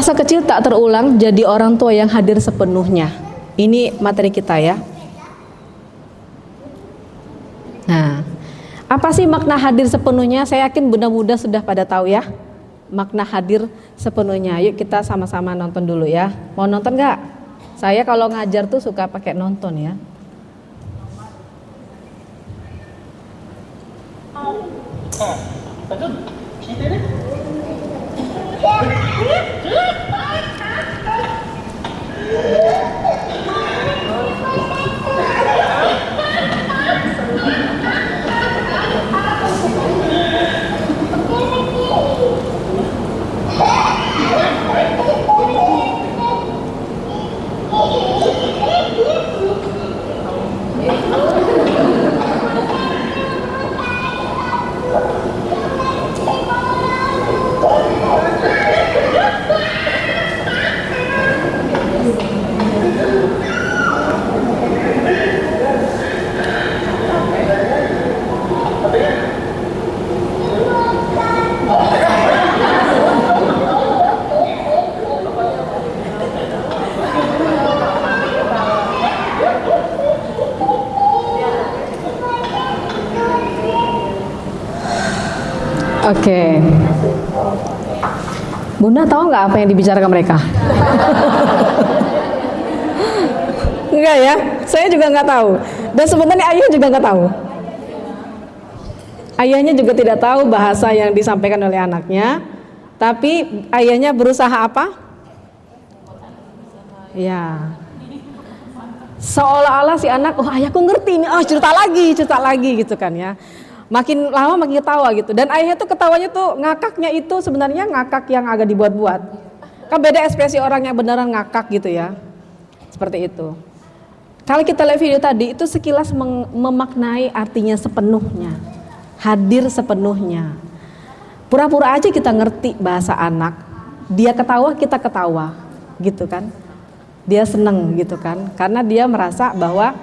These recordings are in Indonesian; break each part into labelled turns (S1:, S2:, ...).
S1: Masa kecil tak terulang, jadi orang tua yang hadir sepenuhnya. Ini materi kita ya. Nah, apa sih makna hadir sepenuhnya? Saya yakin bunda-bunda sudah pada tahu ya. Makna hadir sepenuhnya. Yuk kita sama-sama nonton dulu ya. Mau nonton nggak? Saya kalau ngajar tuh suka pakai nonton ya. Oke. Bunda tahu nggak apa yang dibicarakan mereka? Enggak ya, saya juga nggak tahu. Dan sebenarnya ayah juga nggak tahu. Ayahnya juga tidak tahu bahasa yang disampaikan oleh anaknya. Tapi ayahnya berusaha apa? Ya. Seolah-olah si anak, oh ayahku ngerti nih, oh cerita lagi gitu kan ya. Makin lama makin ketawa gitu. Dan ayahnya tuh ketawanya tuh ngakaknya itu sebenarnya ngakak yang agak dibuat-buat. Kan beda ekspresi orang yang beneran ngakak gitu ya. Seperti itu. Kalau kita lihat video tadi itu sekilas memaknai artinya sepenuhnya. Hadir sepenuhnya. Pura-pura aja kita ngerti bahasa anak. Dia ketawa, kita ketawa. Gitu kan. Dia seneng gitu kan. Karena dia merasa bahwa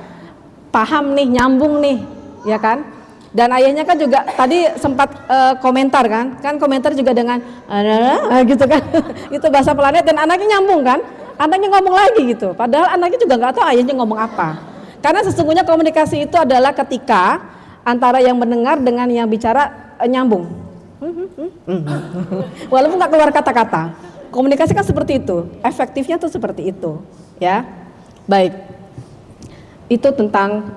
S1: paham nih, nyambung nih. Ya kan. Dan ayahnya kan juga tadi sempat komentar kan komentar juga dengan gitu kan, itu bahasa planet dan anaknya nyambung kan, anaknya ngomong lagi gitu, padahal anaknya juga nggak tahu ayahnya ngomong apa, karena sesungguhnya komunikasi itu adalah ketika antara yang mendengar dengan yang bicara nyambung, walaupun nggak keluar kata-kata, komunikasi kan seperti itu, efektifnya tuh seperti itu, ya, baik. Itu tentang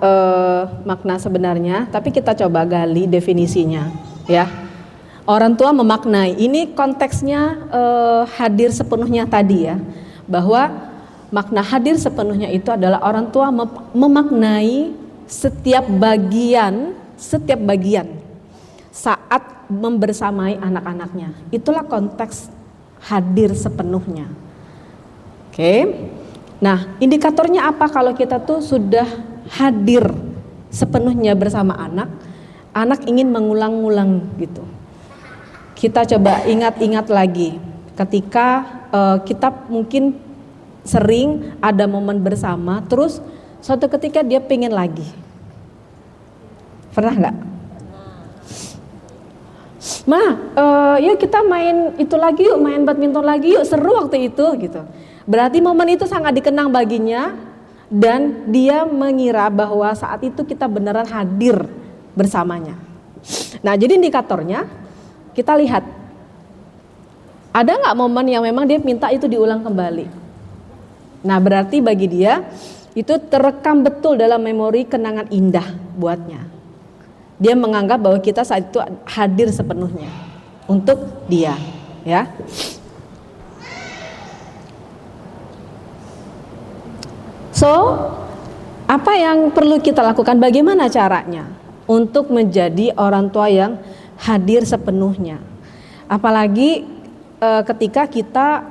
S1: makna sebenarnya, tapi kita coba gali definisinya ya. Orang tua memaknai, ini konteksnya hadir sepenuhnya tadi ya, bahwa makna hadir sepenuhnya itu adalah orang tua memaknai setiap bagian saat membersamai anak-anaknya. Itulah konteks hadir sepenuhnya. Oke. Nah, indikatornya apa kalau kita tuh sudah hadir sepenuhnya bersama anak, anak ingin mengulang-ulang gitu. Kita coba ingat-ingat lagi ketika kita mungkin sering ada momen bersama, terus suatu ketika dia pengen lagi. Pernah nggak? Yuk kita main itu lagi yuk, main badminton lagi yuk, seru waktu itu gitu. Berarti momen itu sangat dikenang baginya dan dia mengira bahwa saat itu kita beneran hadir bersamanya. Nah, jadi indikatornya kita lihat ada nggak momen yang memang dia minta itu diulang kembali. Nah, berarti bagi dia itu terekam betul dalam memori kenangan indah buatnya. Dia menganggap bahwa kita saat itu hadir sepenuhnya untuk dia, ya. So, apa yang perlu kita lakukan? Bagaimana caranya untuk menjadi orang tua yang hadir sepenuhnya? Apalagi ketika kita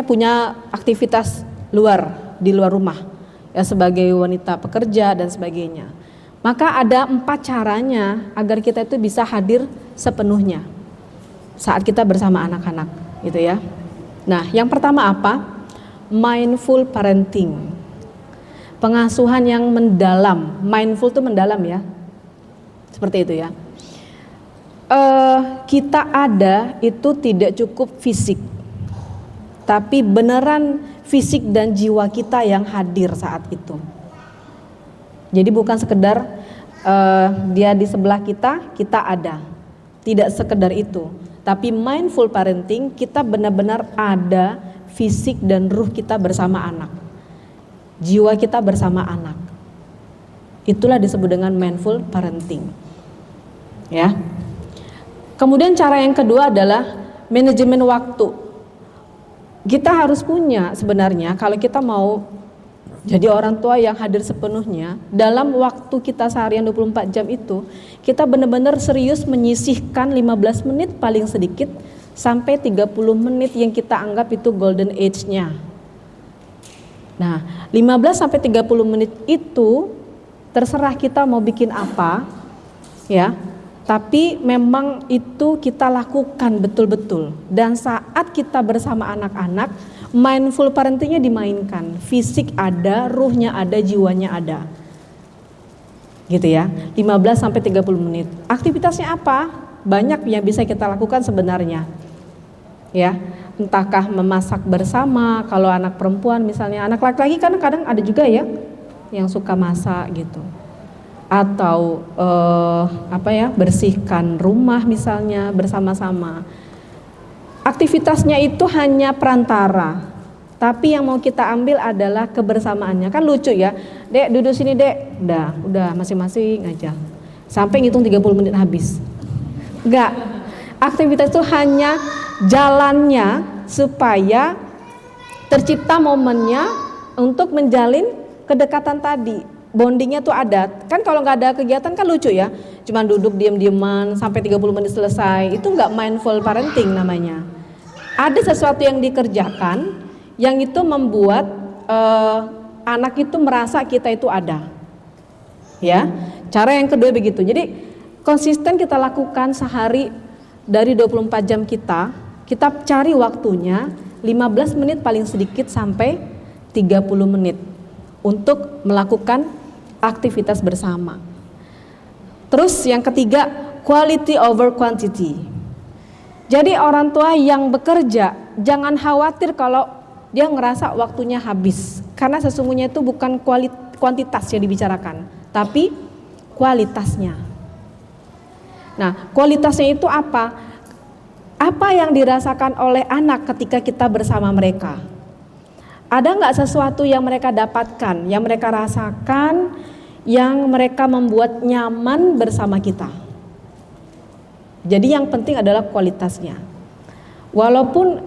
S1: punya aktivitas di luar rumah, ya sebagai wanita pekerja dan sebagainya. Maka ada 4 caranya agar kita itu bisa hadir sepenuhnya saat kita bersama anak-anak, gitu ya. Nah, yang pertama apa? Mindful parenting, pengasuhan yang mendalam. Mindful itu mendalam ya, seperti itu ya. Kita ada itu tidak cukup fisik, tapi beneran fisik dan jiwa kita yang hadir saat itu. Jadi bukan sekedar dia di sebelah kita, kita ada. Tidak sekedar itu. Tapi mindful parenting, kita benar-benar ada fisik dan ruh kita bersama anak. Jiwa kita bersama anak. Itulah disebut dengan mindful parenting. Ya. Kemudian cara yang kedua adalah manajemen waktu. Kita harus punya sebenarnya kalau kita mau jadi orang tua yang hadir sepenuhnya dalam waktu kita seharian 24 jam itu, kita benar-benar serius menyisihkan 15 menit paling sedikit sampai 30 menit yang kita anggap itu golden age-nya. Nah, 15 sampai 30 menit itu terserah kita mau bikin apa, ya. Tapi memang itu kita lakukan betul-betul. Dan saat kita bersama anak-anak, mindful parentingnya dimainkan. Fisik ada, ruhnya ada, jiwanya ada. Gitu ya, 15 sampai 30 menit. Aktivitasnya apa? Banyak yang bisa kita lakukan sebenarnya. Ya, entahkah memasak bersama, kalau anak perempuan misalnya, anak laki-laki kan kadang ada juga ya yang suka masak gitu. Atau bersihkan rumah misalnya bersama-sama. Aktivitasnya itu hanya perantara, tapi yang mau kita ambil adalah kebersamaannya. Kan lucu ya, Dek duduk sini Dek, udah masing-masing aja sampai ngitung 30 menit habis. Enggak, aktivitas itu hanya jalannya supaya tercipta momennya untuk menjalin kedekatan tadi. Bondingnya tuh ada. Kan kalau nggak ada kegiatan kan lucu ya, cuman duduk diam-diaman sampai 30 menit selesai. Itu nggak mindful parenting namanya. Ada sesuatu yang dikerjakan yang itu membuat anak itu merasa kita itu ada. Ya, cara yang kedua begitu. Jadi konsisten kita lakukan sehari dari 24 jam kita cari waktunya 15 menit paling sedikit sampai 30 menit untuk melakukan aktivitas bersama. Terus yang ketiga, quality over quantity. Jadi orang tua yang bekerja jangan khawatir kalau dia ngerasa waktunya habis, karena sesungguhnya itu bukan kuantitas yang dibicarakan, tapi kualitasnya. Nah, kualitasnya itu apa? Apa yang dirasakan oleh anak ketika kita bersama mereka? Ada nggak sesuatu yang mereka dapatkan, yang mereka rasakan, yang mereka membuat nyaman bersama kita? Jadi yang penting adalah kualitasnya. Walaupun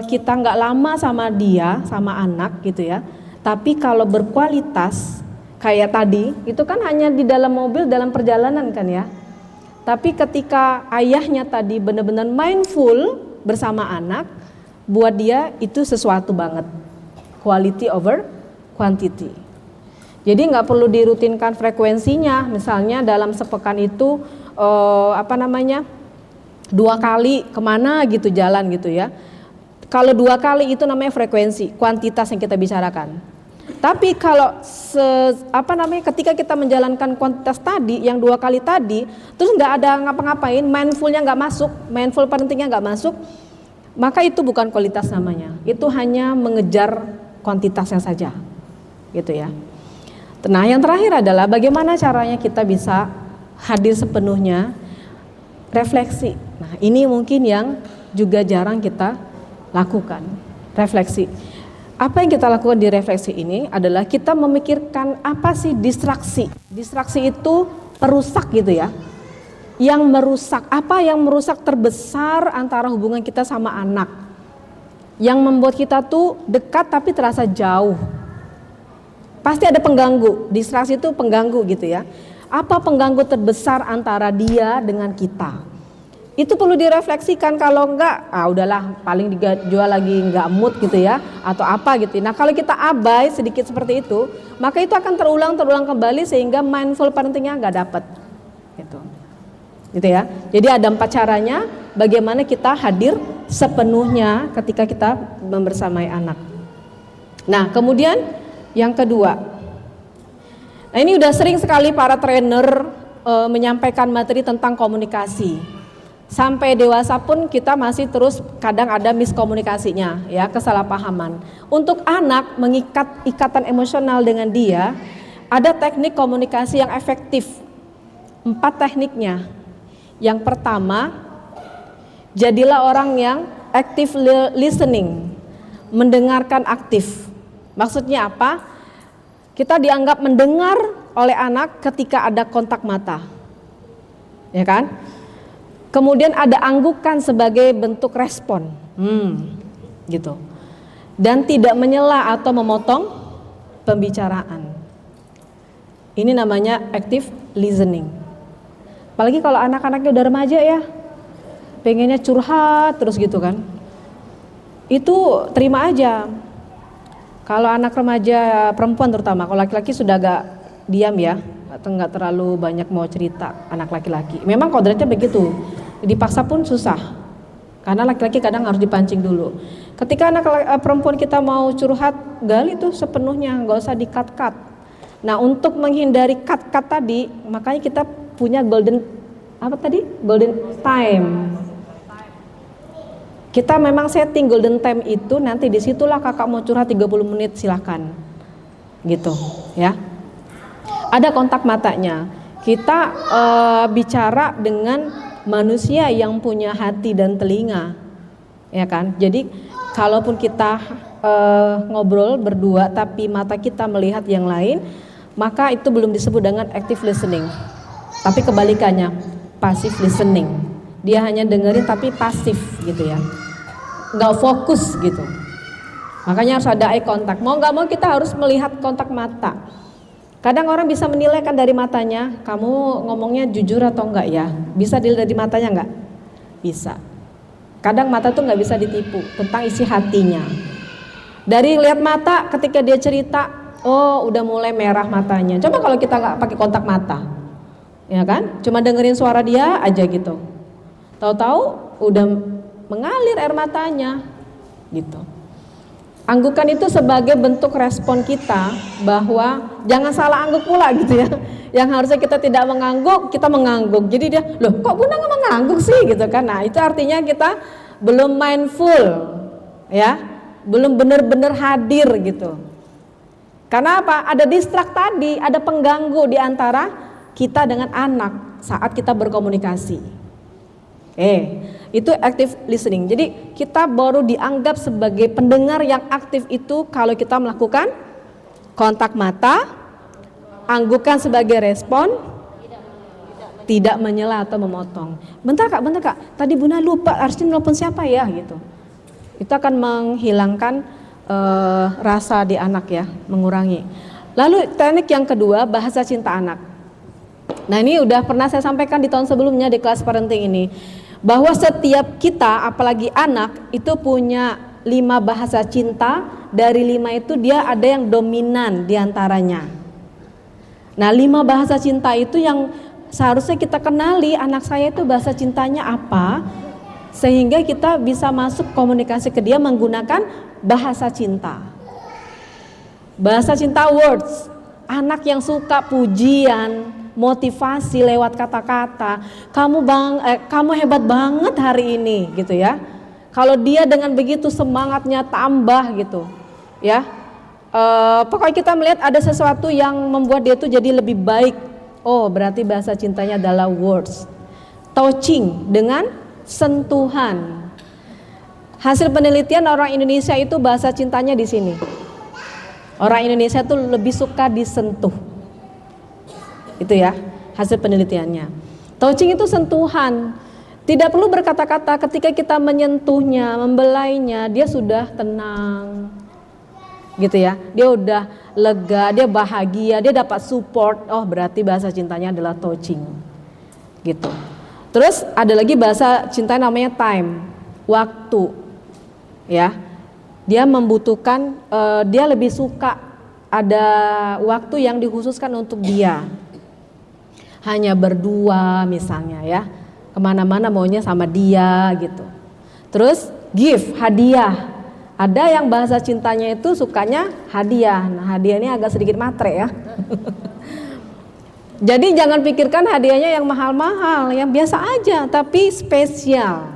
S1: kita nggak lama sama dia, sama anak gitu ya, tapi kalau berkualitas kayak tadi, itu kan hanya di dalam mobil, dalam perjalanan kan ya. Tapi ketika ayahnya tadi benar-benar mindful bersama anak, buat dia itu sesuatu banget. Quality over quantity. Jadi nggak perlu dirutinkan frekuensinya. Misalnya dalam sepekan itu 2 kali kemana gitu jalan gitu ya. Kalau 2 kali itu namanya frekuensi, kuantitas yang kita bicarakan. Tapi kalau ketika kita menjalankan kuantitas tadi, yang 2 kali tadi, terus nggak ada ngapa-ngapain, mindfulnya nggak masuk, mindful parentingnya nggak masuk, maka itu bukan kualitas namanya. Itu hanya mengejar kuantitasnya saja, gitu ya. Nah, yang terakhir adalah bagaimana caranya kita bisa hadir sepenuhnya, refleksi. Nah, ini mungkin yang juga jarang kita lakukan, refleksi. Apa yang kita lakukan di refleksi ini adalah kita memikirkan apa sih distraksi. Distraksi itu perusak gitu ya. Yang merusak, apa yang merusak terbesar antara hubungan kita sama anak, yang membuat kita tuh dekat tapi terasa jauh. Pasti ada pengganggu, distraksi itu pengganggu gitu ya. Apa pengganggu terbesar antara dia dengan kita? Itu perlu direfleksikan, kalau enggak, udahlah paling dijual lagi enggak mood gitu ya, atau apa gitu. Nah kalau kita abai sedikit seperti itu, maka itu akan terulang kembali sehingga mindful parentingnya enggak dapat gitu. Gitu ya. Jadi ada 4 caranya bagaimana kita hadir sepenuhnya ketika kita membersamai anak. Nah, kemudian yang kedua. Nah, ini udah sering sekali para trainer menyampaikan materi tentang komunikasi. Sampai dewasa pun kita masih terus kadang ada miskomunikasinya, ya, kesalahpahaman. Untuk anak mengikat ikatan emosional dengan dia, ada teknik komunikasi yang efektif. 4 tekniknya. Yang pertama, jadilah orang yang active listening, mendengarkan aktif. Maksudnya apa? Kita dianggap mendengar oleh anak ketika ada kontak mata, ya kan? Kemudian ada anggukan sebagai bentuk respon, gitu. Dan tidak menyela atau memotong pembicaraan. Ini namanya active listening. Apalagi kalau anak-anaknya udah remaja ya, pengennya curhat terus gitu kan. Itu terima aja. Kalau anak remaja perempuan terutama, kalau laki-laki sudah agak diam ya, atau nggak terlalu banyak mau cerita anak laki-laki. Memang kodratnya begitu, dipaksa pun susah, karena laki-laki kadang harus dipancing dulu. Ketika anak perempuan kita mau curhat, gali tuh sepenuhnya, nggak usah di-cut-cut. Nah, untuk menghindari cut-cut tadi, makanya kita punya golden time. Kita memang setting golden time itu, nanti disitulah kakak mau curhat 30 menit silahkan, gitu ya. Ada kontak matanya. Kita bicara dengan manusia yang punya hati dan telinga, ya kan. Jadi kalaupun kita ngobrol berdua tapi mata kita melihat yang lain, maka itu belum disebut dengan active listening. Tapi kebalikannya, passive listening. Dia hanya dengerin tapi pasif gitu ya, nggak fokus gitu. Makanya harus ada eye contact. Mau nggak mau kita harus melihat kontak mata. Kadang orang bisa menilai kan dari matanya, kamu ngomongnya jujur atau enggak ya. Bisa dilihat dari matanya enggak? Bisa. Kadang mata tuh nggak bisa ditipu tentang isi hatinya. Dari lihat mata ketika dia cerita, oh udah mulai merah matanya. Coba kalau kita nggak pakai kontak mata, ya kan? Cuma dengerin suara dia aja gitu. Tahu-tahu udah mengalir air matanya, gitu. Anggukan itu sebagai bentuk respon kita bahwa jangan salah angguk pula gitu ya. Yang harusnya kita tidak mengangguk, kita mengangguk. Jadi dia, loh kok Bunda nggak mengangguk sih gitu kan. Nah itu artinya kita belum mindful ya, belum benar-benar hadir gitu. Karena apa? Ada distract tadi, ada pengganggu di antara kita dengan anak saat kita berkomunikasi. Itu active listening. Jadi kita baru dianggap sebagai pendengar yang aktif itu kalau kita melakukan kontak mata, anggukan sebagai respon, tidak menyela atau memotong. Bentar kak, tadi Bunda lupa harusnya nelpon siapa ya gitu. Itu akan menghilangkan rasa di anak ya, mengurangi. Lalu teknik yang kedua, bahasa cinta anak. Nah ini udah pernah saya sampaikan di tahun sebelumnya di kelas parenting ini, bahwa setiap kita apalagi anak itu punya 5 bahasa cinta. Dari 5 itu dia ada yang dominan diantaranya. Nah 5 bahasa cinta itu yang seharusnya kita kenali, anak saya itu bahasa cintanya apa, sehingga kita bisa masuk komunikasi ke dia menggunakan bahasa cinta. Bahasa cinta words, anak yang suka pujian, motivasi lewat kata-kata, kamu hebat banget hari ini gitu ya. Kalau dia dengan begitu semangatnya tambah gitu ya. Pokoknya kita melihat ada sesuatu yang membuat dia tuh jadi lebih baik. Oh berarti bahasa cintanya adalah words. Touching dengan sentuhan. Hasil penelitian orang Indonesia itu bahasa cintanya di sini. Orang Indonesia tuh lebih suka disentuh. Itu ya hasil penelitiannya. Touching itu sentuhan. Tidak perlu berkata-kata, ketika kita menyentuhnya, membelainya, dia sudah tenang. Gitu ya. Dia udah lega, dia bahagia, dia dapat support. Oh, berarti bahasa cintanya adalah touching. Gitu. Terus ada lagi bahasa cinta namanya time, waktu. Ya. Dia membutuhkan, dia lebih suka ada waktu yang dikhususkan untuk dia. Hanya berdua misalnya ya, kemana-mana maunya sama dia gitu. Terus gift, hadiah. Ada yang bahasa cintanya itu sukanya hadiah. Nah hadiah ini agak sedikit matre ya. Jadi jangan pikirkan hadiahnya yang mahal-mahal, yang biasa aja tapi spesial.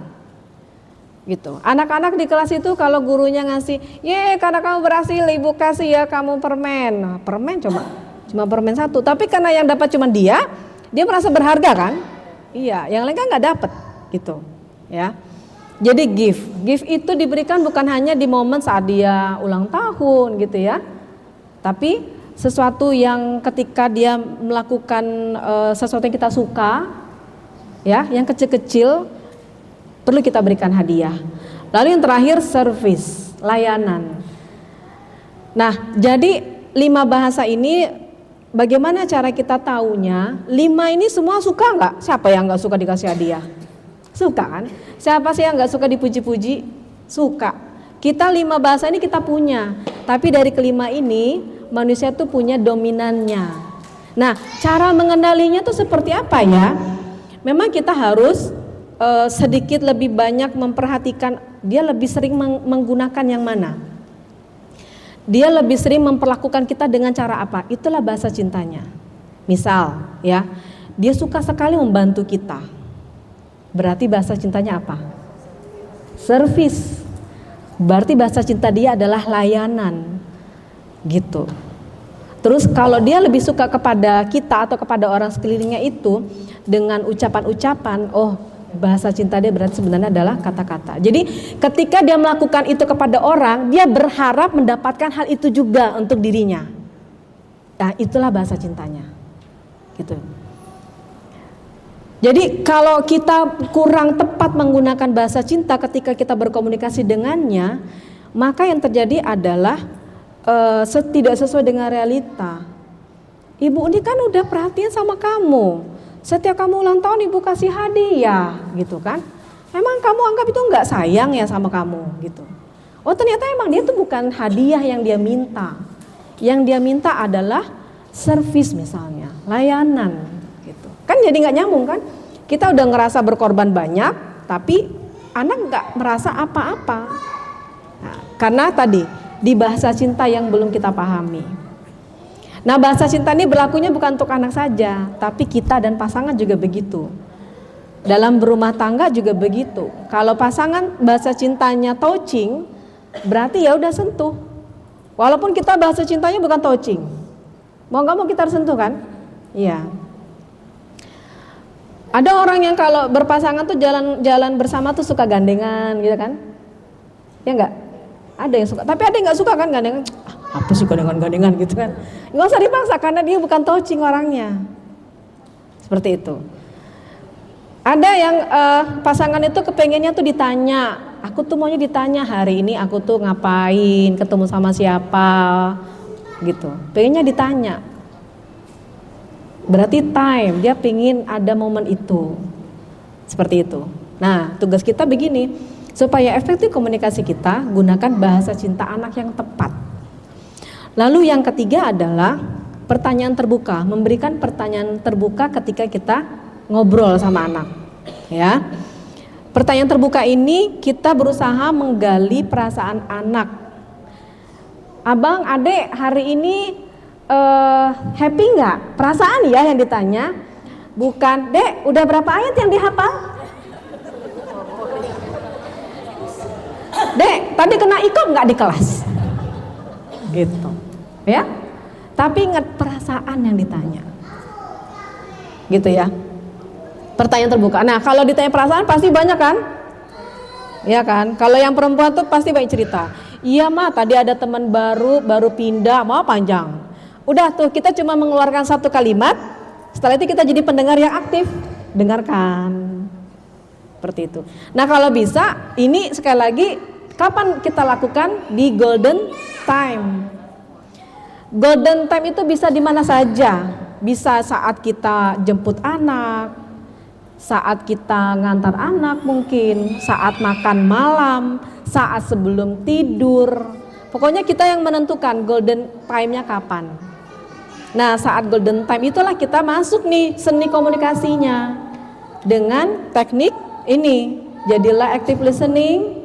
S1: Gitu. Anak-anak di kelas itu kalau gurunya ngasih, "Ye, karena kamu berhasil, Ibu kasih ya kamu permen." Nah, permen cuma permen satu, tapi karena yang dapat cuma dia merasa berharga kan? Iya, yang lain kan nggak dapat gitu, ya. Jadi gift itu diberikan bukan hanya di momen saat dia ulang tahun gitu ya, tapi sesuatu yang ketika dia melakukan sesuatu yang kita suka, ya, yang kecil-kecil perlu kita berikan hadiah. Lalu yang terakhir service, layanan. Nah, jadi 5 bahasa ini bagaimana cara kita taunya? 5 ini semua suka nggak? Siapa yang nggak suka dikasih hadiah? Suka kan? Siapa sih yang nggak suka dipuji-puji? Suka. Kita 5 bahasa ini kita punya, tapi dari kelima ini manusia tuh punya dominannya. Nah, cara mengenalinya tuh seperti apa ya? Memang kita harus sedikit lebih banyak memperhatikan dia lebih sering menggunakan yang mana. Dia lebih sering memperlakukan kita dengan cara apa? Itulah bahasa cintanya. Misal, ya, dia suka sekali membantu kita. Berarti bahasa cintanya apa? Service. Berarti bahasa cinta dia adalah layanan. Gitu. Terus kalau dia lebih suka kepada kita atau kepada orang sekelilingnya itu dengan ucapan-ucapan, oh, bahasa cinta dia berarti sebenarnya adalah kata-kata. Jadi ketika dia melakukan itu kepada orang, dia berharap mendapatkan hal itu juga untuk dirinya. Nah, itulah bahasa cintanya. Gitu. Jadi kalau kita kurang tepat menggunakan bahasa cinta ketika kita berkomunikasi dengannya, maka yang terjadi adalah tidak sesuai dengan realita. Ibu ini kan udah perhatian sama kamu. Setiap kamu ulang tahun ibu kasih hadiah, gitu kan? Emang kamu anggap itu nggak sayang ya sama kamu, gitu? Oh, ternyata emang dia tuh bukan hadiah yang dia minta. Yang dia minta adalah service misalnya, layanan, gitu. Kan jadi nggak nyambung kan? Kita udah ngerasa berkorban banyak, tapi anak nggak merasa apa-apa. Nah, karena tadi di bahasa cinta yang belum kita pahami. Nah, bahasa cinta ini berlakunya bukan untuk anak saja, tapi kita dan pasangan juga begitu. Dalam berumah tangga juga begitu. Kalau pasangan bahasa cintanya touching, berarti ya udah sentuh. Walaupun kita bahasa cintanya bukan touching. Mau nggak mau kita harus sentuh kan? Iya. Ada orang yang kalau berpasangan tuh jalan bersama tuh suka gandengan gitu kan? Ya enggak? Ada yang suka, tapi ada yang nggak suka kan gandengan. Apa sih gandengan gitu kan? Nggak usah dipaksa karena dia bukan touching orangnya. Seperti itu. Ada yang pasangan itu kepengennya tuh ditanya. Aku tuh maunya ditanya hari ini aku tuh ngapain, ketemu sama siapa, gitu. Pengennya ditanya. Berarti time, dia pengen ada momen itu. Seperti itu. Nah, tugas kita begini, supaya efektif komunikasi kita, gunakan bahasa cinta anak yang tepat. Lalu yang ketiga adalah pertanyaan terbuka, memberikan pertanyaan terbuka ketika kita ngobrol sama anak. Ya. Pertanyaan terbuka ini kita berusaha menggali perasaan anak. Abang, adek, hari ini happy nggak? Perasaan ya yang ditanya, bukan, dek, udah berapa ayat yang dihafal? Dek, tadi kena ikom nggak di kelas? Gitu, ya. Tapi ingat perasaan yang ditanya, gitu ya. Pertanyaan terbuka. Nah, kalau ditanya perasaan pasti banyak kan? Ya kan? Kalau yang perempuan tuh pasti banyak cerita. Iya mah, tadi ada teman baru pindah, mau panjang. Udah tuh kita cuma mengeluarkan satu kalimat, setelah itu kita jadi pendengar yang aktif, dengarkan. Seperti itu. Nah, kalau bisa, ini sekali lagi kapan kita lakukan? Di golden time. Golden time itu bisa di mana saja. Bisa saat kita jemput anak, saat kita ngantar anak mungkin, saat makan malam, saat sebelum tidur. Pokoknya kita yang menentukan golden time-nya kapan. Nah, saat golden time itulah kita masuk nih seni komunikasinya dengan teknik ini. Jadilah active listening,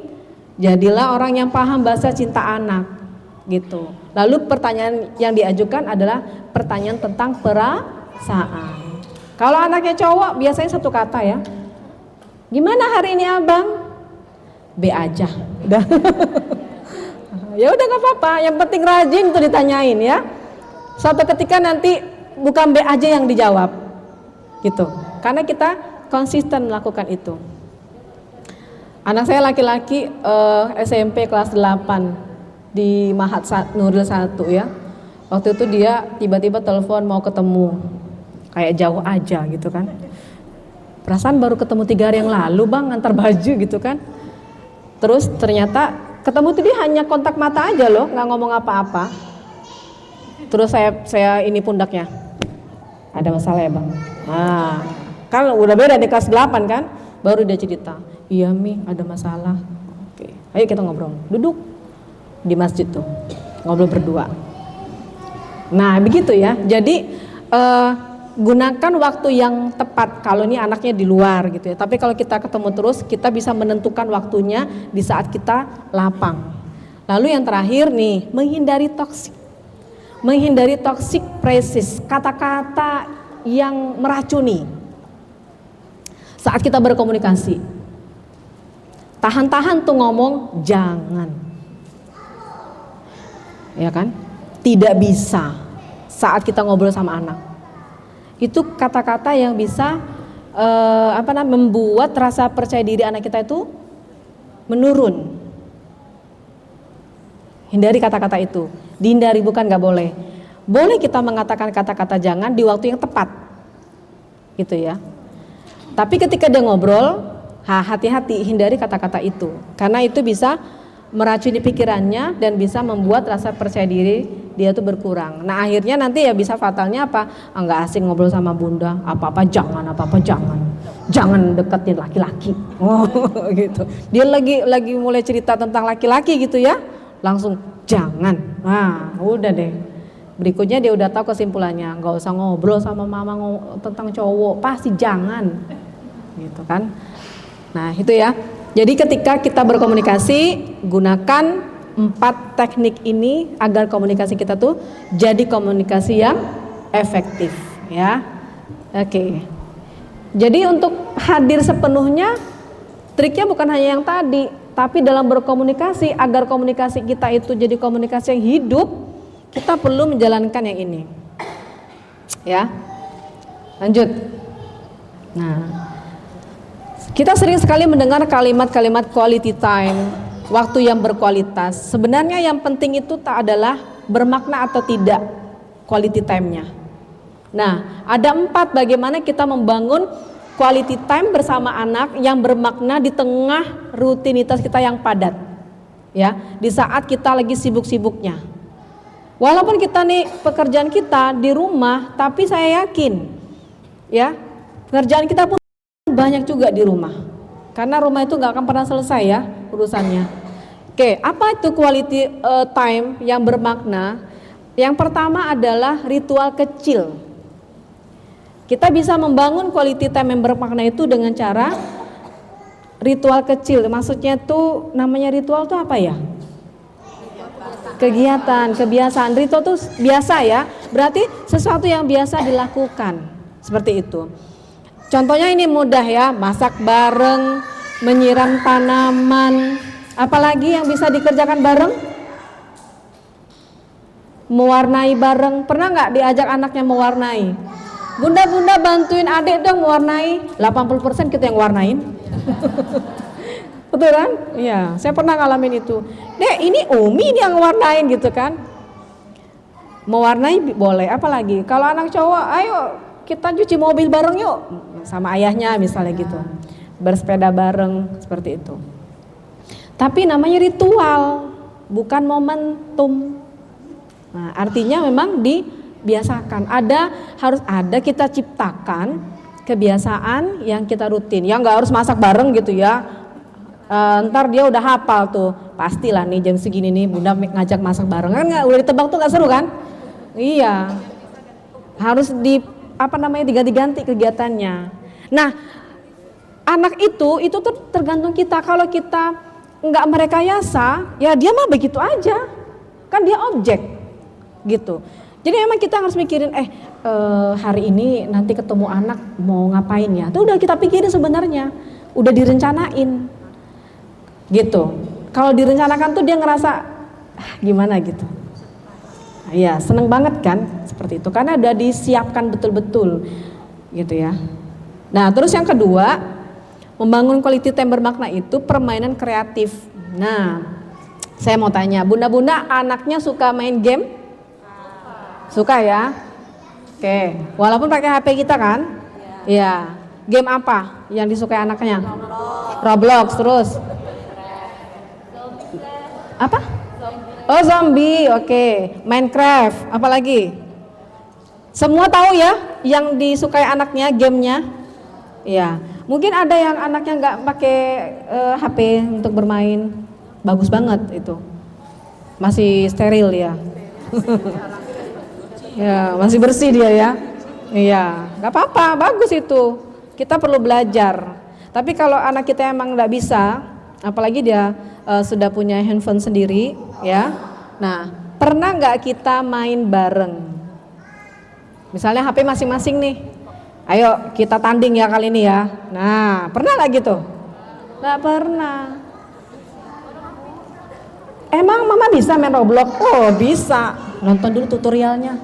S1: jadilah orang yang paham bahasa cinta anak, gitu. Lalu pertanyaan yang diajukan adalah pertanyaan tentang Saan. Kalau anaknya cowok biasanya satu kata ya. Gimana hari ini abang? B aja. Udah. Ya udah nggak apa-apa. Yang penting rajin tuh ditanyain ya. Suatu ketika nanti bukan B aja yang dijawab, gitu. Karena kita konsisten melakukan itu. Anak saya laki-laki SMP kelas 8 di Mahat Nuril 1 ya. Waktu itu dia tiba-tiba telepon mau ketemu. Kayak jauh aja gitu kan. Perasaan baru ketemu 3 hari yang lalu bang, antar baju gitu kan. Terus ternyata ketemu tuh dia hanya kontak mata aja loh, nggak ngomong apa-apa. Terus saya ini pundaknya, ada masalah ya bang? Nah, kan udah beda di kelas 8 kan, baru dia cerita, iya Mi ada masalah. Oke, ayo kita ngobrol, duduk di masjid tuh, ngobrol berdua. Nah begitu ya, jadi gunakan waktu yang tepat kalau ini anaknya di luar gitu ya. Tapi kalau kita ketemu terus, kita bisa menentukan waktunya di saat kita lapang. Lalu yang terakhir nih, menghindari toksik. Menghindari toxic phrases, kata-kata yang meracuni saat kita berkomunikasi. Tahan-tahan tuh ngomong jangan, ya kan? Tidak bisa saat kita ngobrol sama anak. Itu kata-kata yang bisa membuat rasa percaya diri anak kita itu menurun. Hindari kata-kata itu. Dihindari, bukan nggak boleh. Boleh kita mengatakan kata-kata jangan di waktu yang tepat, gitu ya. Tapi ketika dia ngobrol, hati-hati hindari kata-kata itu, karena itu bisa meracuni pikirannya dan bisa membuat rasa percaya diri dia tuh berkurang. Nah akhirnya nanti ya bisa fatalnya apa? Nggak asing ngobrol sama bunda, apa-apa jangan, jangan deketin laki-laki. Oh gitu. Dia lagi mulai cerita tentang laki-laki gitu ya. Langsung jangan. Nah udah deh, berikutnya dia udah tahu kesimpulannya, nggak usah ngobrol sama mama tentang cowok, pasti jangan gitu kan. Nah itu ya, jadi ketika kita berkomunikasi, gunakan 4 teknik ini agar komunikasi kita tuh jadi komunikasi yang efektif ya. Oke, jadi untuk hadir sepenuhnya, triknya bukan hanya yang tadi, tapi dalam berkomunikasi, agar komunikasi kita itu jadi komunikasi yang hidup, kita perlu menjalankan yang ini. Ya. Lanjut. Nah, kita sering sekali mendengar kalimat-kalimat quality time, waktu yang berkualitas. Sebenarnya yang penting itu tak adalah bermakna atau tidak quality time-nya. Nah, ada 4 bagaimana kita membangun quality time bersama anak yang bermakna di tengah rutinitas kita yang padat. Ya, di saat kita lagi sibuk-sibuknya. Walaupun kita nih pekerjaan kita di rumah, tapi saya yakin ya, pekerjaan kita pun banyak juga di rumah. Karena rumah itu nggak akan pernah selesai ya urusannya. Oke, apa itu quality time yang bermakna? Yang pertama adalah ritual kecil. Kita bisa membangun quality time yang bermakna itu dengan cara ritual kecil. Maksudnya tuh namanya ritual tuh apa ya? Kegiatan, kebiasaan. Ritual tuh biasa ya. Berarti sesuatu yang biasa dilakukan. Seperti itu. Contohnya ini mudah ya, masak bareng, menyiram tanaman. Apalagi yang bisa dikerjakan bareng? Mewarnai bareng. Pernah nggak diajak anaknya mewarnai? Bunda bantuin adik dong mewarnai. 80% kita yang warnain. Betul kan? Iya, saya pernah ngalamin itu. Dek, ini Umi yang warnain gitu kan. Mewarnai boleh, apalagi kalau anak cowok, ayo kita cuci mobil bareng yuk. Sama ayahnya misalnya gitu. Bersepeda bareng, seperti itu. Tapi namanya ritual, bukan momentum. Nah, artinya memang biasakan, harus ada kita ciptakan kebiasaan yang kita rutin, yang nggak harus masak bareng gitu ya. Ntar dia udah hafal tuh, pastilah nih jam segini nih bunda ngajak masak bareng, kan nggak, udah ditebak tuh nggak seru kan? Iya, harus diganti-ganti kegiatannya. Nah, anak itu tuh tergantung kita. Kalau kita nggak merekayasa, ya dia mah begitu aja, kan dia objek gitu. Jadi emang kita harus mikirin hari ini nanti ketemu anak mau ngapain ya. Itu udah kita pikirin sebenarnya, udah direncanain gitu. Kalau direncanakan tuh dia ngerasa gimana gitu. Iya, seneng banget kan seperti itu karena udah disiapkan betul-betul gitu ya. Nah, terus yang kedua, membangun quality time bermakna itu permainan kreatif. Nah, saya mau tanya, bunda-bunda anaknya suka main game? Suka ya? Oke, walaupun pakai HP kita kan? Iya. Game apa yang disukai anaknya? Roblox, terus? Apa? Oh, zombie, oke. Minecraft, apalagi? Semua tahu ya yang disukai anaknya gamenya? Ya, mungkin ada yang anaknya nggak pakai HP untuk bermain, bagus banget itu, masih steril ya, ya masih bersih dia ya, iya, nggak apa-apa, bagus itu, kita perlu belajar. Tapi kalau anak kita emang nggak bisa, apalagi dia sudah punya handphone sendiri, ya, nah pernah nggak kita main bareng, misalnya HP masing-masing nih. Ayo kita tanding ya kali ini ya. Nah, pernah nggak gitu? Nggak pernah. Emang mama bisa main Roblox? Oh bisa. Nonton dulu tutorialnya.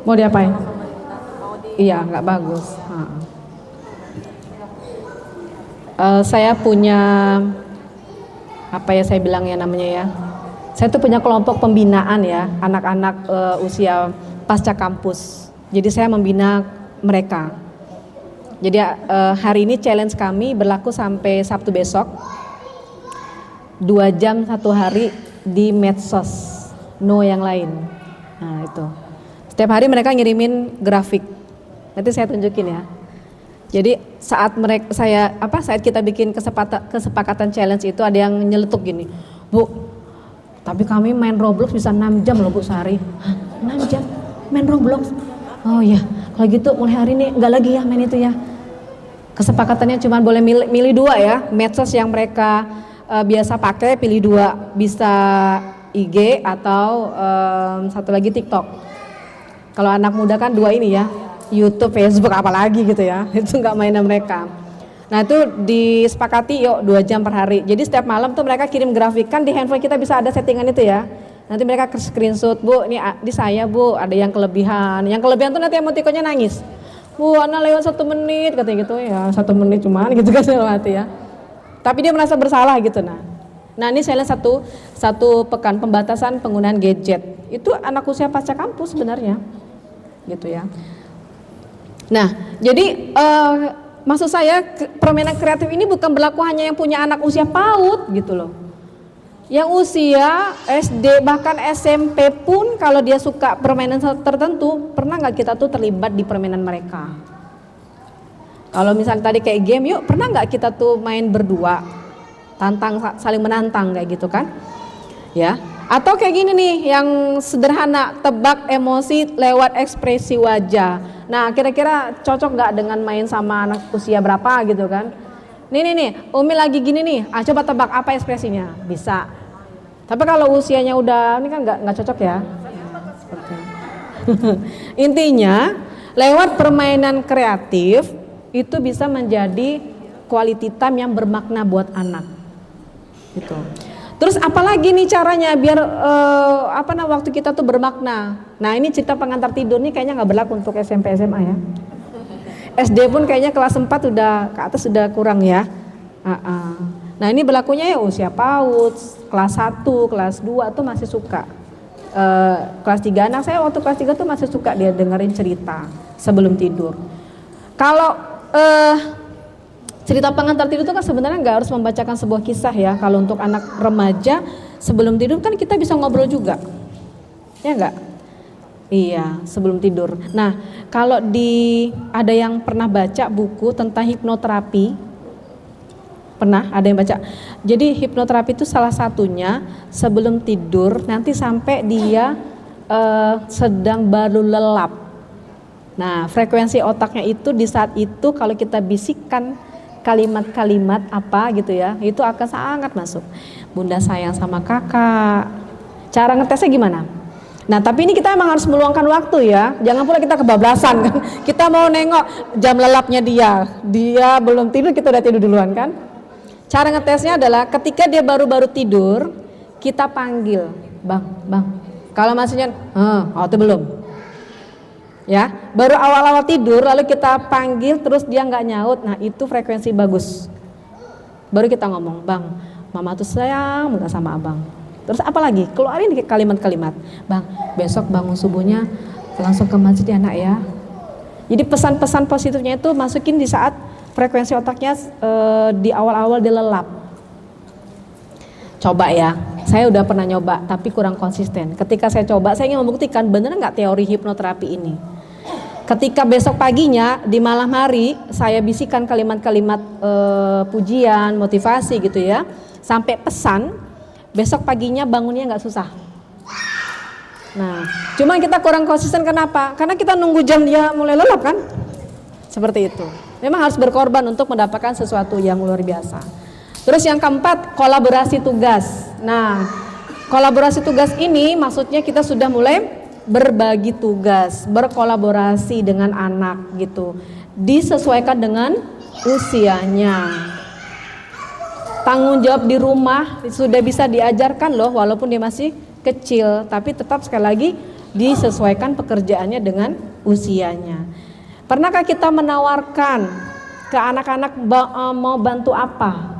S1: Mau diapain? Iya, nggak bagus. Saya punya apa ya saya bilangnya namanya ya. Saya tuh punya kelompok pembinaan ya, anak-anak usia pasca kampus. Jadi saya membina mereka. Jadi hari ini challenge kami berlaku sampai Sabtu besok. 2 jam 1 hari di medsos, no yang lain. Nah itu. Setiap hari mereka ngirimin grafik. Nanti saya tunjukin ya. Jadi saat saat kita bikin kesepakatan challenge itu ada yang nyeletuk gini, Bu, tapi kami main Roblox bisa 6 jam loh Bu sehari. Hah, 6 jam? Main Roblox? Oh ya, kalau gitu mulai hari ini enggak lagi ya main itu ya. Kesepakatannya cuma boleh milih 2 ya, medsos yang mereka biasa pakai pilih 2, bisa IG atau satu lagi TikTok. Kalau anak muda kan 2 ini ya, YouTube, Facebook apalagi gitu ya, itu enggak mainan mereka. Nah itu disepakati yuk 2 jam per hari. Jadi setiap malam tuh mereka kirim grafik, kan di handphone kita bisa ada settingan itu ya. Nanti mereka screenshot, Bu, ini di saya Bu, ada yang kelebihan. Yang kelebihan tuh nanti emotikonnya nangis. Bu, Ana lewat 1 menit, katanya gitu ya, 1 menit cuman gitu kan dalam hati ya. Tapi dia merasa bersalah gitu Nah ini saya lihat satu pekan pembatasan penggunaan gadget. Itu anak usia pasca kampus sebenarnya, gitu ya. Nah, jadi maksud saya permainan kreatif ini bukan berlaku hanya yang punya anak usia PAUD gitu loh. Yang usia SD bahkan SMP pun kalau dia suka permainan tertentu, pernah nggak kita tuh terlibat di permainan mereka? Kalau misalnya tadi kayak game, yuk pernah nggak kita tuh main berdua, saling menantang kayak gitu kan? Ya. Atau kayak gini nih, yang sederhana, tebak emosi lewat ekspresi wajah. Nah, kira-kira cocok nggak dengan main sama anak usia berapa gitu kan? Nih, Umi lagi gini nih, coba tebak apa ekspresinya, bisa. Tapi kalau usianya udah, ini kan nggak cocok ya. Intinya, lewat permainan kreatif itu bisa menjadi quality time yang bermakna buat anak. Gitu. Terus apalagi nih caranya biar waktu kita tuh bermakna. Nah ini cerita pengantar tidur nih kayaknya nggak berlaku untuk SMP SMA ya. SD pun kayaknya kelas 4 udah ke atas sudah kurang ya. Nah ini berlakunya ya usia PAUD, kelas 1, kelas 2 tuh masih suka. Kelas 3 anak saya waktu kelas 3 tuh masih suka dia dengerin cerita sebelum tidur. Kalau cerita pengantar tidur itu kan sebenarnya nggak harus membacakan sebuah kisah ya. Kalau untuk anak remaja sebelum tidur kan kita bisa ngobrol juga, ya nggak? Iya, sebelum tidur. Nah, kalau ada yang pernah baca buku tentang hipnoterapi, pernah ada yang baca. Jadi hipnoterapi itu salah satunya sebelum tidur nanti sampai dia sedang baru lelap. Nah, frekuensi otaknya itu di saat itu kalau kita bisikkan kalimat-kalimat apa gitu ya, itu akan sangat masuk. Bunda sayang sama kakak, Cara ngetesnya gimana? Nah, tapi ini kita emang harus meluangkan waktu ya. Jangan pula kita kebablasan kan. Kita mau nengok jam lelapnya dia belum tidur, kita udah tidur duluan kan. Cara ngetesnya adalah ketika dia baru-baru tidur, kita panggil, bang. Kalau masihnya, itu belum. Ya, baru awal-awal tidur, lalu kita panggil terus dia nggak nyaut. Nah, itu frekuensi bagus. Baru kita ngomong, bang, mama tuh sayang banget sama abang. Terus apa lagi? Keluarin kalimat-kalimat. Bang, besok bangun subuhnya langsung ke masjid ya nak ya. Jadi pesan-pesan positifnya itu masukin di saat frekuensi otaknya di awal-awal dia lelap. Coba ya, saya udah pernah nyoba tapi kurang konsisten. Ketika saya coba, saya ingin membuktikan benar nggak teori hipnoterapi ini. Ketika besok paginya di malam hari saya bisikan kalimat-kalimat pujian, motivasi gitu ya, sampai pesan. Besok paginya bangunnya nggak susah. Nah, cuma kita kurang konsisten kenapa? Karena kita nunggu jam dia mulai lelap kan? Seperti itu. Memang harus berkorban untuk mendapatkan sesuatu yang luar biasa. Terus yang keempat, kolaborasi tugas. Nah, kolaborasi tugas ini maksudnya kita sudah mulai berbagi tugas, berkolaborasi dengan anak gitu. Disesuaikan dengan usianya. Tanggung jawab di rumah sudah bisa diajarkan loh walaupun dia masih kecil, tapi tetap sekali lagi disesuaikan pekerjaannya dengan usianya. Pernahkah kita menawarkan ke anak-anak mau bantu apa?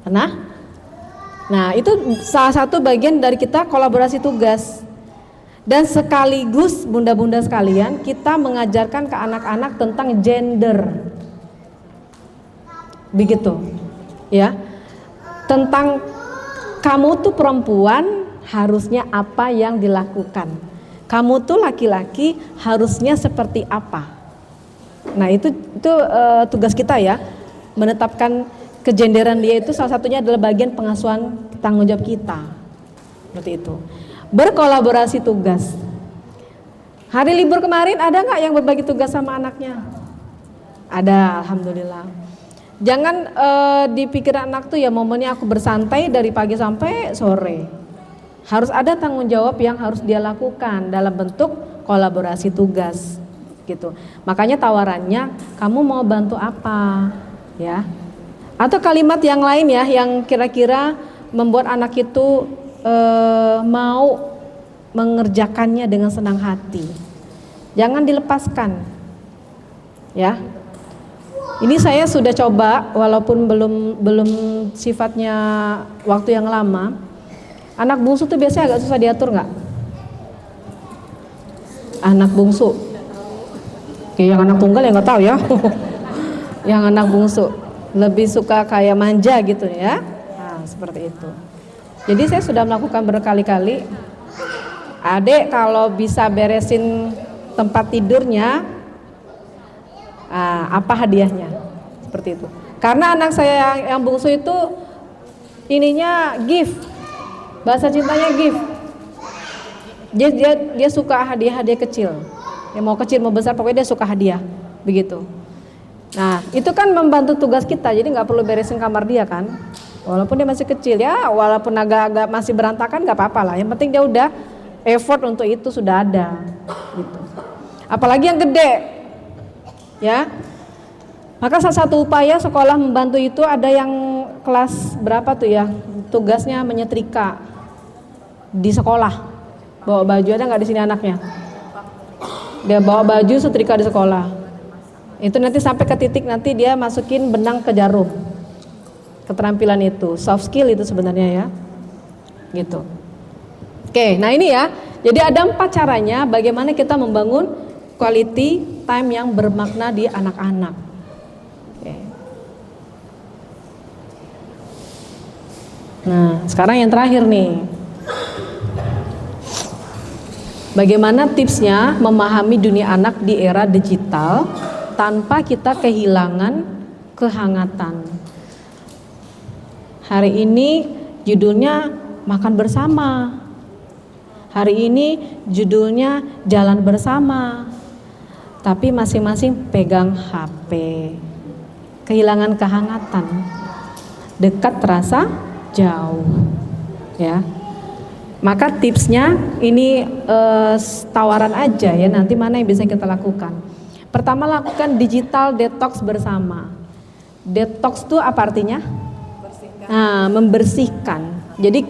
S1: Pernah? Nah, itu salah satu bagian dari kita kolaborasi tugas. Dan sekaligus bunda-bunda sekalian, kita mengajarkan ke anak-anak tentang gender. Begitu. Ya, tentang kamu tuh perempuan harusnya apa yang dilakukan, kamu tuh laki-laki harusnya seperti apa. Nah itu tugas kita ya, menetapkan kegenderan dia itu salah satunya adalah bagian pengasuhan tanggung jawab kita. Seperti itu. Berkolaborasi tugas. Hari libur kemarin ada nggak yang berbagi tugas sama anaknya? Ada, alhamdulillah. Jangan dipikir anak tuh ya momennya aku bersantai dari pagi sampai sore. Harus ada tanggung jawab yang harus dia lakukan dalam bentuk kolaborasi tugas gitu. Makanya tawarannya kamu mau bantu apa ya? Atau kalimat yang lain ya yang kira-kira membuat anak itu mau mengerjakannya dengan senang hati. Jangan dilepaskan. Ya. Ini saya sudah coba walaupun belum sifatnya waktu yang lama. Anak bungsu tuh biasanya agak susah diatur nggak? Anak bungsu. Yang anak tunggal ya nggak tahu ya. Yang anak bungsu lebih suka kayak manja gitu ya. Nah, seperti itu. Jadi saya sudah melakukan berkali-kali. Adek kalau bisa beresin tempat tidurnya, apa hadiahnya? Seperti itu. Karena anak saya yang bungsu itu ininya gift, bahasa cintanya gift. Dia suka hadiah-hadiah kecil. Ya mau kecil mau besar pokoknya dia suka hadiah, begitu. Nah itu kan membantu tugas kita, jadi nggak perlu beresin kamar dia kan. Walaupun dia masih kecil ya, walaupun agak-agak masih berantakan nggak apa-apa lah. Yang penting dia udah effort untuk itu sudah ada. Gitu. Apalagi yang gede. Ya, maka salah satu upaya sekolah membantu itu ada yang kelas berapa tuh ya, tugasnya menyetrika di sekolah. Bawa baju, ada nggak di sini anaknya? Dia bawa baju setrika di sekolah. Itu nanti sampai ke titik nanti dia masukin benang ke jarum. Keterampilan itu, soft skill itu sebenarnya ya, gitu. Oke, nah ini ya. Jadi ada 4 caranya bagaimana kita membangun quality time yang bermakna di anak-anak. Oke. Nah, sekarang yang terakhir nih. Bagaimana tipsnya memahami dunia anak di era digital tanpa kita kehilangan kehangatan. Hari ini judulnya makan bersama. Hari ini judulnya jalan bersama. Tapi masing-masing pegang HP. Kehilangan kehangatan. Dekat terasa jauh. Ya. Maka tipsnya ini tawaran aja ya, nanti mana yang bisa kita lakukan. Pertama, lakukan digital detox bersama. Detox itu apa artinya? Nah, membersihkan. Jadi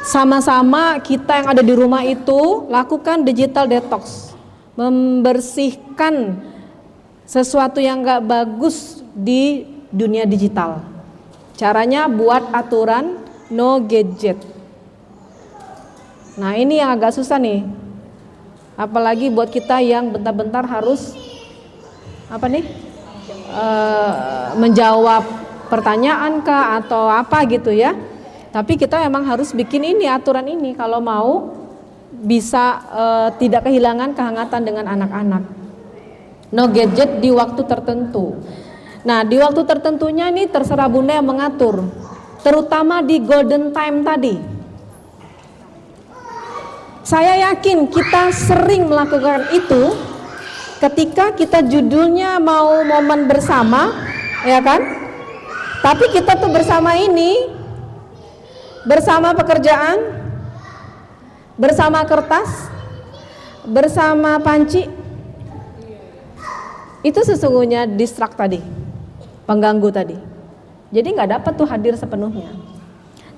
S1: sama-sama kita yang ada di rumah itu lakukan digital detox, membersihkan sesuatu yang gak bagus di dunia digital. Caranya buat aturan no gadget. Nah, ini yang agak susah nih, apalagi buat kita yang bentar-bentar harus menjawab pertanyaan kah atau apa gitu ya. Tapi kita memang harus bikin ini aturan ini kalau mau bisa tidak kehilangan kehangatan dengan anak-anak. No gadget di waktu tertentu. Nah, di waktu tertentunya ini terserah Bunda yang mengatur, terutama di golden time tadi. Saya yakin kita sering melakukan itu ketika kita judulnya mau momen bersama, ya kan? Tapi kita tuh bersama ini, bersama pekerjaan, bersama kertas, bersama panci. Itu sesungguhnya distract tadi, pengganggu tadi. Jadi nggak dapat tuh hadir sepenuhnya.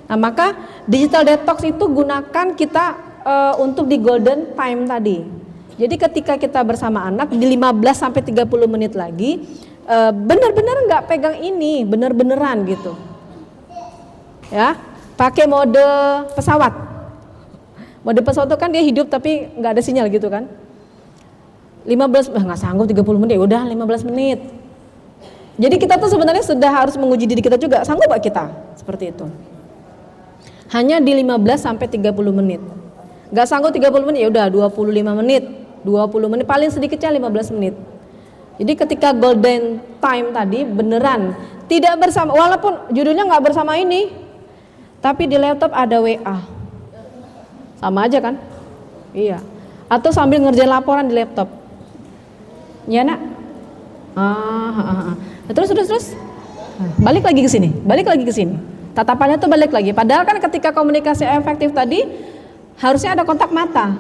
S1: Nah, maka digital detox itu gunakan kita untuk di golden time tadi. Jadi ketika kita bersama anak di 15 sampai 30 menit lagi, benar-benar nggak pegang ini, benar-beneran gitu. Ya, pakai mode pesawat. Mode pesawat itu kan dia hidup tapi nggak ada sinyal gitu kan. 15, nggak sanggup 30 menit, udah 15 menit. Jadi kita tuh sebenarnya sudah harus menguji diri kita juga, sanggup gak kita? Seperti itu. Hanya di 15 sampai 30 menit. Gak sanggup 30 menit, ya udah 25 menit. 20 menit, paling sedikitnya 15 menit. Jadi ketika golden time tadi beneran tidak bersama, walaupun judulnya nggak bersama ini, tapi di laptop ada WA. Sama aja kan? Iya. Atau sambil ngerjain laporan di laptop. Ya nak? Terus. Balik lagi ke sini. Tatapannya tuh balik lagi. Padahal kan ketika komunikasi efektif tadi harusnya ada kontak mata,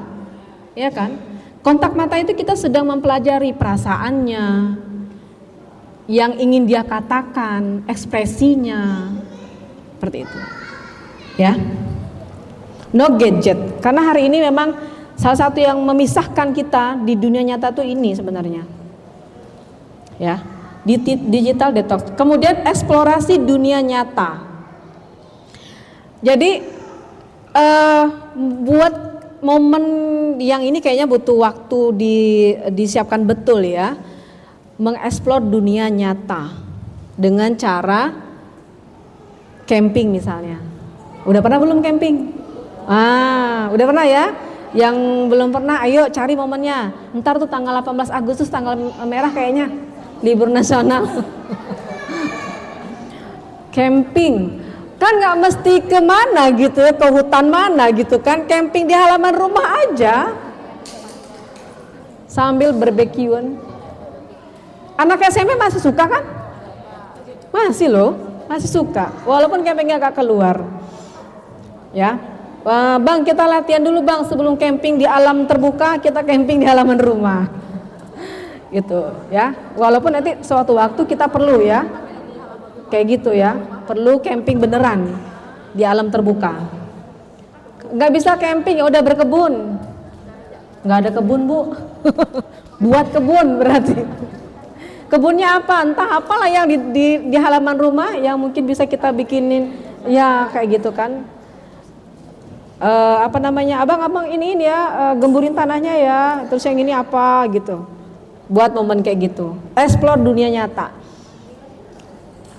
S1: ya kan? Kontak mata itu kita sedang mempelajari perasaannya, yang ingin dia katakan, ekspresinya, seperti itu, ya. No gadget, karena hari ini memang salah satu yang memisahkan kita di dunia nyata tuh ini sebenarnya, ya. Digital detox, kemudian eksplorasi dunia nyata. Jadi buat momen yang ini kayaknya butuh waktu disiapkan betul ya, mengeksplor dunia nyata dengan cara camping misalnya. Udah pernah belum camping? Udah pernah ya? Yang belum pernah, ayo cari momennya. Ntar tuh tanggal 18 Agustus tanggal merah kayaknya, libur nasional. Camping kan nggak mesti kemana gitu ya, ke hutan mana gitu kan, camping di halaman rumah aja sambil barbekyuan. Anak SMP masih suka kan? Masih loh, masih suka walaupun campingnya agak keluar ya. Bang, kita latihan dulu bang, sebelum camping di alam terbuka kita camping di halaman rumah gitu ya, walaupun nanti suatu waktu kita perlu ya kayak gitu ya, perlu camping beneran di alam terbuka. Nggak bisa camping, ya udah berkebun. Nggak ada kebun bu, buat kebun berarti. Kebunnya apa? Entah apalah yang di halaman rumah yang mungkin bisa kita bikinin ya kayak gitu kan. Abang ini ya, gemburin tanahnya ya, terus yang ini apa gitu. Buat momen kayak gitu. Explore dunia nyata.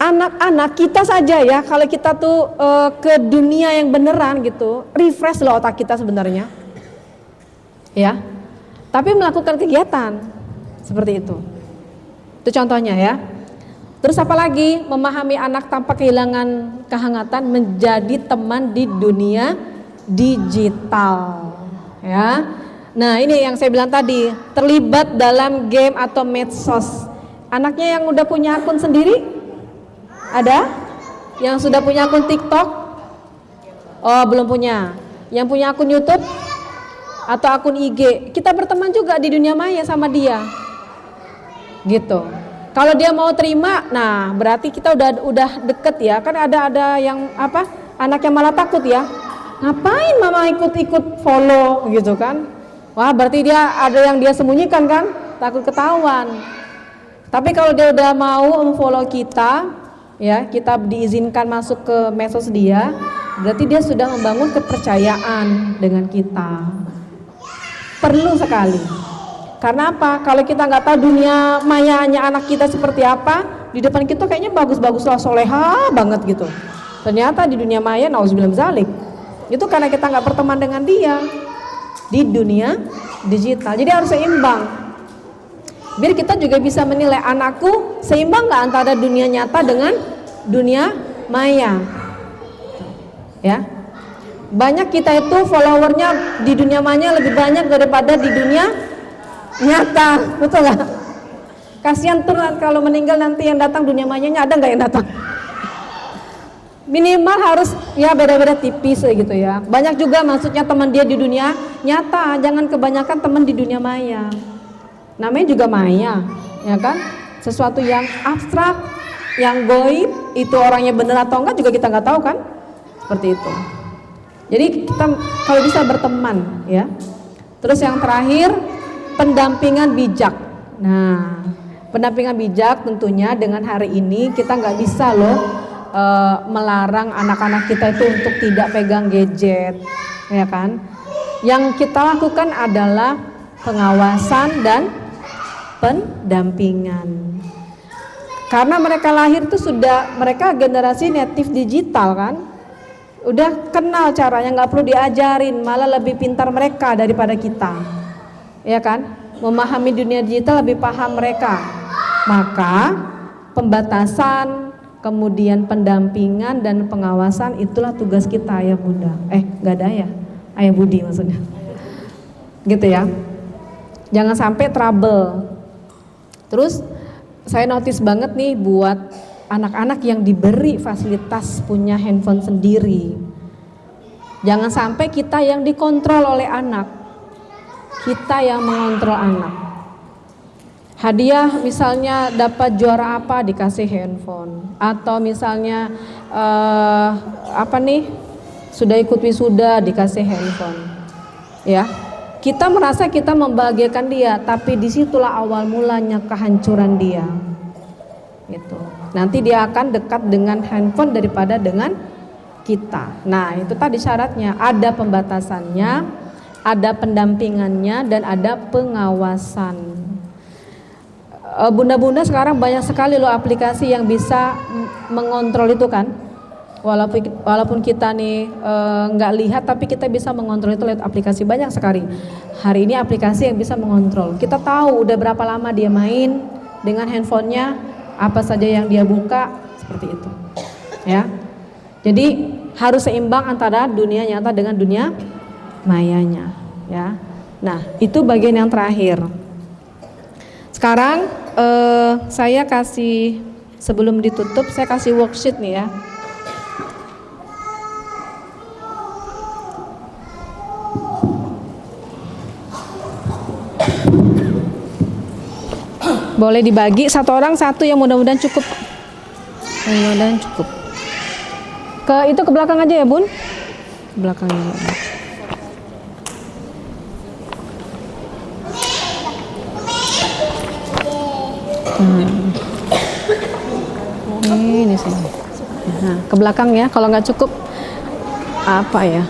S1: Anak-anak kita saja ya, kalau kita tuh ke dunia yang beneran gitu, refresh loh otak kita sebenarnya, ya. Tapi melakukan kegiatan seperti itu contohnya ya. Terus apa lagi? Memahami anak tanpa kehilangan kehangatan, menjadi teman di dunia digital, ya. Nah ini yang saya bilang tadi, terlibat dalam game atau medsos. Anaknya yang udah punya akun sendiri? Ada? Yang sudah punya akun TikTok? Oh belum punya. yang punya akun YouTube atau akun IG, kita berteman juga di dunia maya sama dia. Gitu. Kalau dia mau terima, nah berarti kita udah deket ya. Kan ada yang apa? Anak yang malah takut ya. Ngapain mama ikut-ikut follow gitu kan? Wah, berarti dia ada yang dia sembunyikan kan? Takut ketahuan. Tapi kalau dia udah mau follow kita, ya, kita diizinkan masuk ke medsos dia, berarti dia sudah membangun kepercayaan dengan kita. Perlu sekali. Karena apa? Kalau kita nggak tahu dunia mayanya anak kita seperti apa, di depan kita kayaknya bagus-bagus lah, soleha banget gitu. Ternyata di dunia maya, nauzubillah min dzalik. Itu karena kita nggak berteman dengan dia di dunia digital. Jadi harus seimbang. Biar kita juga bisa menilai anakku seimbang nggak antara dunia nyata dengan dunia maya. Ya. Banyak kita itu followernya di dunia maya lebih banyak daripada di dunia nyata, betul nggak? Kasihan tuh kalau meninggal nanti yang datang dunia mayanya ada nggak yang datang? Minimal harus ya beda-beda tipis gitu ya. Banyak juga maksudnya teman dia di dunia nyata, jangan kebanyakan teman di dunia maya. Namanya juga maya, ya kan? Sesuatu yang abstrak, yang goib, itu orangnya benar atau enggak juga kita nggak tahu kan? Seperti itu. Jadi kita kalau bisa berteman, ya. Terus yang terakhir, pendampingan bijak. Nah, pendampingan bijak tentunya dengan hari ini kita nggak bisa loh melarang anak-anak kita itu untuk tidak pegang gadget, ya kan? Yang kita lakukan adalah pengawasan dan pendampingan. Karena mereka lahir itu sudah, mereka generasi native digital kan, udah kenal caranya, nggak perlu diajarin, malah lebih pintar mereka daripada kita. Ya kan, memahami dunia digital lebih paham mereka. Maka pembatasan, kemudian pendampingan dan pengawasan itulah tugas kita, ayah bunda. Nggak ada ya, ayah budi maksudnya. Gitu ya. Jangan sampai trouble. Terus saya notice banget nih buat anak-anak yang diberi fasilitas punya handphone sendiri. Jangan sampai kita yang dikontrol oleh anak. Kita yang mengontrol anak. Hadiah misalnya dapat juara apa dikasih handphone, atau misalnya sudah ikut wisuda dikasih handphone. Ya, kita merasa kita membahagiakan dia, tapi disitulah awal mulanya kehancuran dia. Gitu. Nanti dia akan dekat dengan handphone daripada dengan kita. Nah, itu tadi syaratnya, ada pembatasannya, ada pendampingannya, dan ada pengawasan. Bunda-bunda sekarang banyak sekali loh aplikasi yang bisa mengontrol itu kan. Walaupun kita nih nggak lihat, tapi kita bisa mengontrol itu lewat aplikasi, banyak sekali. Hari ini aplikasi yang bisa mengontrol. Kita tahu udah berapa lama dia main dengan handphonenya, apa saja yang dia buka, seperti itu. Ya. Jadi harus seimbang antara dunia nyata dengan dunia mayanya, ya. Nah, itu bagian yang terakhir. Sekarang saya kasih, sebelum ditutup saya kasih worksheet nih ya. Boleh dibagi satu orang satu, yang mudah-mudahan cukup. Mudah-mudahan cukup. Ke belakang aja ya, Bun. Belakang aja. Ini sih. Nah, ke belakang ya. Kalau nggak cukup apa ya?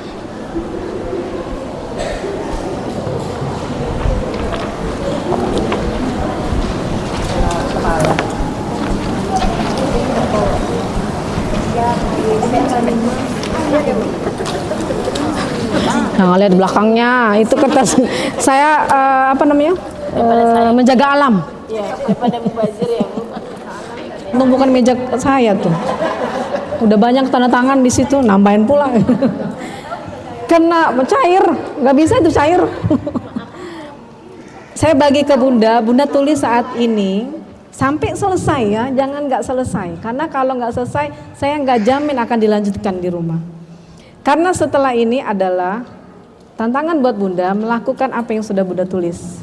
S1: Nah, lihat belakangnya itu kertas. Saya menjaga alam.
S2: Ya, daripada mubazir ya, Bu.
S1: Itu bukan meja saya tuh. Udah banyak tanda tangan di situ, nambahin pula. Kena cair, nggak bisa itu cair. Saya bagi ke Bunda, Bunda tulis saat ini sampai selesai ya, jangan nggak selesai. Karena kalau nggak selesai, saya nggak jamin akan dilanjutkan di rumah. Karena setelah ini adalah tantangan buat Bunda melakukan apa yang sudah Bunda tulis.